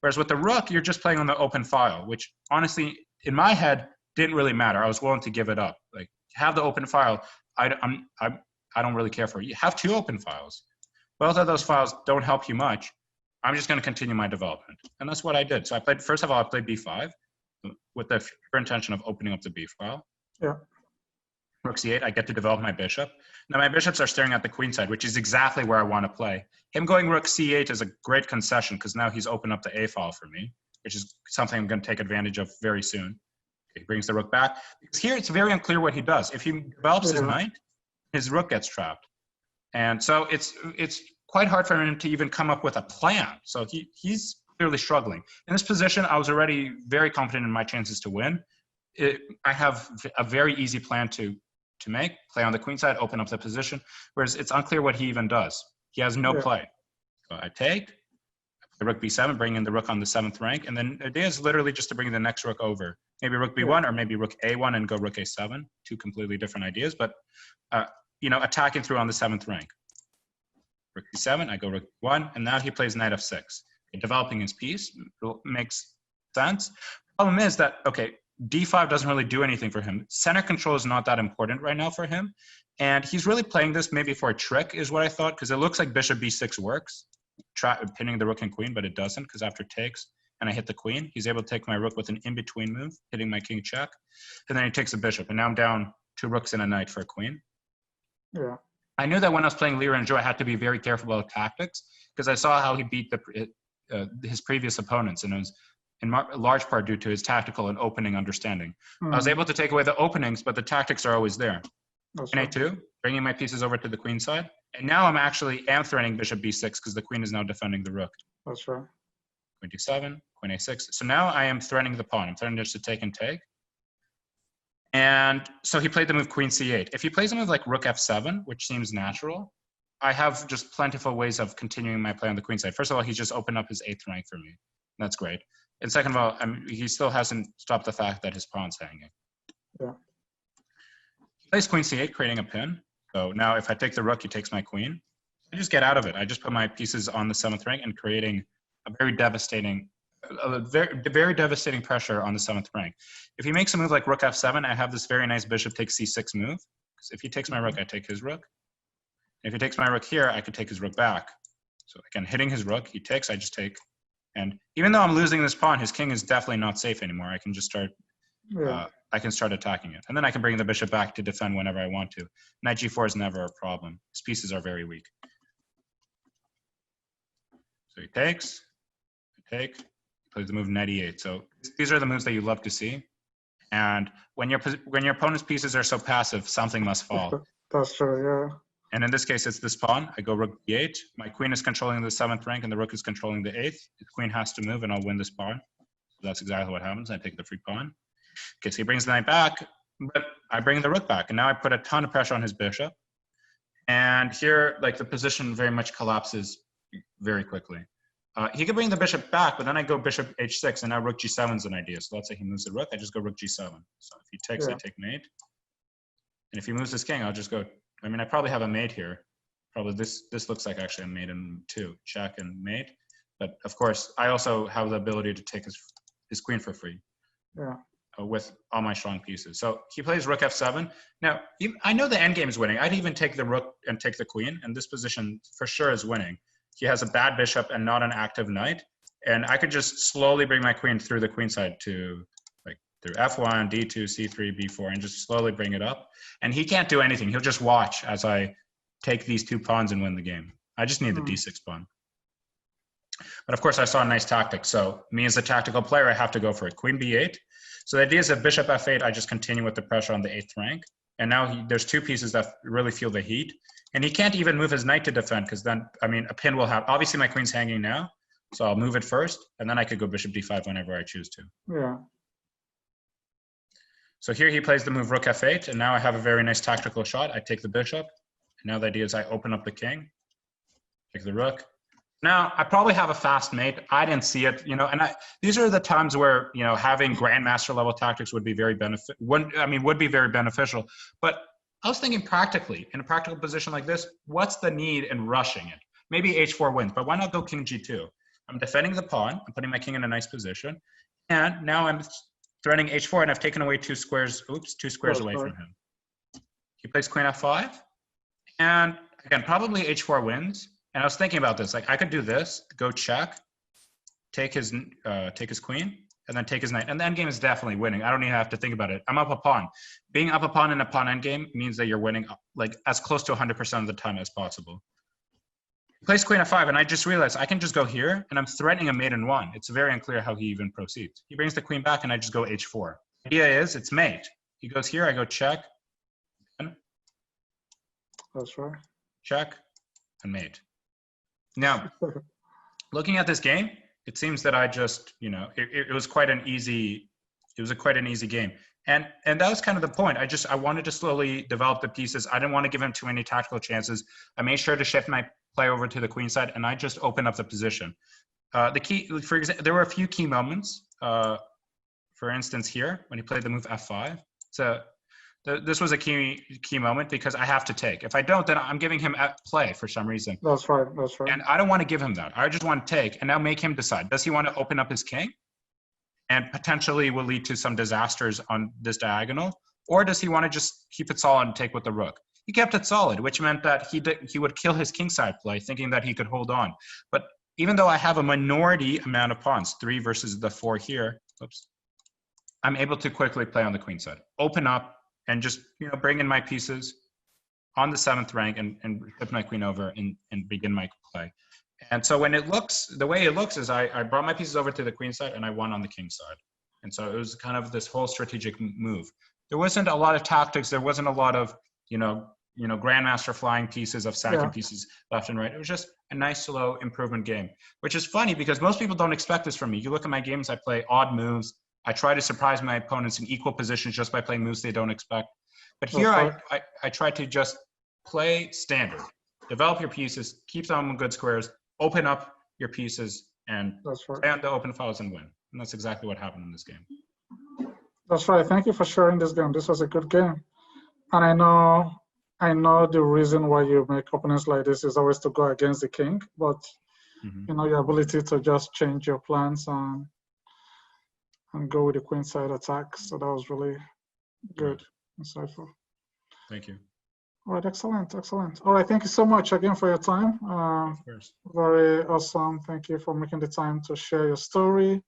Whereas with the rook, you're just playing on the open file, which honestly, in my head, didn't really matter. I was willing to give it up. Like have the open file. I don't really care for it. You have two open files. Both of those files don't help you much. I'm just going to continue my development, and that's what I did. So I played first of all, I played b5 with the pure intention of opening up the b file. Yeah. Rook c8, I get to develop my bishop. Now my bishops are staring at the queen side, which is exactly where I want to play. Him going rook c8 is a great concession because now he's opened up the a file for me, which is something I'm going to take advantage of very soon. He brings the rook back. Because here it's very unclear what he does. If he develops his knight, his rook gets trapped. And so it's quite hard for him to even come up with a plan. So he's clearly struggling. In this position, I was already very confident in my chances to win. I have a very easy plan to make, play on the queen side, open up the position, whereas it's unclear what he even does. He has no play. So I take, the rook b7, bring in the rook on the 7th rank, and then the idea is literally just to bring the next rook over. Maybe rook b1 or maybe rook a1 and go rook a7, two completely different ideas, but attacking through on the 7th rank. Rook b7, I go rook b1, and now he plays knight f6. Developing his piece makes sense. Problem is that, okay, d5 doesn't really do anything for him. Center control is not that important right now for him And he's really playing this maybe for a trick is what I thought, because it looks like bishop b6 works, pinning the rook and queen, but it doesn't, because after takes, and I hit the queen, he's able to take my rook with an in-between move, hitting my king check, and then he takes the bishop, and now I'm down 2 rooks and a knight for a queen. Yeah. I knew that when I was playing Lira and Joe, I had to be very careful about tactics, because I saw how he beat his previous opponents, and it was in large part due to his tactical and opening understanding. I was able to take away the openings, but the tactics are always there. Queen a2, bringing my pieces over to the queen side. And now I'm actually threatening bishop b6 because the queen is now defending the rook. That's right. Queen d7, queen a6. So now I am threatening the pawn. I'm threatening just to take and take. And so he played the move queen c8. If he plays a move like rook f7, which seems natural, I have just plentiful ways of continuing my play on the queen side. First of all, he's just opened up his 8th rank for me. That's great. And second of all, he still hasn't stopped the fact that his pawn's hanging. Yeah. He plays queen c8, creating a pin. So now if I take the rook, he takes my queen. I just get out of it. I just put my pieces on the 7th rank and creating a very devastating pressure on the 7th rank. If he makes a move like rook f7, I have this very nice bishop takes c6 move. Because if he takes my rook, I take his rook. If he takes my rook here, I could take his rook back. So again, hitting his rook, he takes, I just take. And even though I'm losing this pawn, his king is definitely not safe anymore. I can just start, I can start attacking it. And then I can bring the bishop back to defend whenever I want to. Knight g4 is never a problem. His pieces are very weak. So he takes, I take, he plays the move knight e8. So these are the moves that you love to see. And when your opponent's pieces are so passive, something must fall. That's true, yeah. And in this case, it's this pawn. I go rook d8. My queen is controlling the 7th rank, and the rook is controlling the 8th. The queen has to move, and I'll win this pawn. So that's exactly what happens. I take the free pawn. Okay, so he brings the knight back, but I bring the rook back, and now I put a ton of pressure on his bishop. And here, like, the position very much collapses very quickly. He could bring the bishop back, but then I go bishop h6, and now rook g7 is an idea. So let's say he moves the rook. I just go rook g7. So if he takes, I take mate. And if he moves his king, I'll just go. I mean, I probably have a mate here. Probably this looks like actually a mate in 2, check and mate. But of course, I also have the ability to take his queen for free. Yeah. With all my strong pieces. So he plays rook f7. Now, I know the endgame is winning. I'd even take the rook and take the queen, and this position for sure is winning. He has a bad bishop and not an active knight, and I could just slowly bring my queen through the queen side to through f1, d2, c3, b4, and just slowly bring it up. And he can't do anything. He'll just watch as I take these 2 pawns and win the game. I just need the d6 pawn. But of course, I saw a nice tactic. So me as a tactical player, I have to go for it. Queen b8. So the idea is that bishop f8, I just continue with the pressure on the 8th rank. And now there's 2 pieces that really feel the heat. And he can't even move his knight to defend, because then, I mean, a pin will have, obviously my queen's hanging now. So I'll move it first, and then I could go bishop d5 whenever I choose to. Yeah. So here he plays the move rook f8, and now I have a very nice tactical shot. I take the bishop. And now the idea is I open up the king, take the rook. Now, I probably have a fast mate. I didn't see it, and these are the times where, having grandmaster level tactics would be very would be very beneficial. But I was thinking practically, in a practical position like this, what's the need in rushing it? Maybe h4 wins, but why not go king g2? I'm defending the pawn. I'm putting my king in a nice position. And now I'm threatening h4, and I've taken away 2 squares, two squares away from him. He plays queen f5. And again, probably h4 wins. And I was thinking about this, like I could do this, go check, take his queen, and then take his knight. And the endgame is definitely winning. I don't even have to think about it. I'm up a pawn. Being up a pawn in a pawn endgame means that you're winning like as close to 100% of the time as possible. He plays queen f5, and I just realized I can just go here, and I'm threatening a mate in 1. It's very unclear how he even proceeds. He brings the queen back, and I just go h4. The idea is it's mate. He goes here, I go check. That's right. Check and mate. Now, looking at this game, it seems that I just, it was quite an easy game. And that was kind of the point. I wanted to slowly develop the pieces. I didn't want to give him too many tactical chances. I made sure to shift my play over to the queen side, and I just opened up the position. The key, for example, there were a few key moments. For instance, here, when he played the move f5. So this was a key moment because I have to take. If I don't, then I'm giving him play for some reason. That's right. That's right. And I don't want to give him that. I just want to take and now make him decide. Does he want to open up his king and potentially will lead to some disasters on this diagonal? Or does he want to just keep it solid and take with the rook? he kept it solid, which meant that he would kill his kingside play, thinking that he could hold on. But even though I have a minority amount of pawns, 3 versus the 4 here, oops, I'm able to quickly play on the queen side, open up, and just bring in my pieces on the 7th rank and flip my queen over and begin my play. And so when the way it looks is I brought my pieces over to the queen side and I won on the king side. And so it was kind of this whole strategic move. There wasn't a lot of tactics. There wasn't a lot of, grandmaster flying pieces of sacking pieces left and right. It was just a nice, slow improvement game, which is funny because most people don't expect this from me. You look at my games, I play odd moves. I try to surprise my opponents in equal positions just by playing moves they don't expect. But here I try to just play standard, develop your pieces, keep them in good squares, open up your pieces, and play on the open files and win. And that's exactly what happened in this game. That's right. Thank you for sharing this game. This was a good game. And I know the reason why you make openings like this is always to go against the king, but your ability to just change your plans and go with the queen side attack. So that was really good, insightful. Thank you. All right, excellent. All right, thank you so much again for your time. Of course. Very awesome. Thank you for making the time to share your story.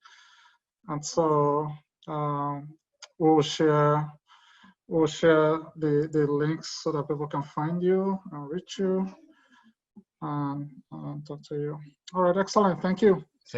And so we'll share the links so that people can find you and reach you and talk to you. All right, excellent. Thank you.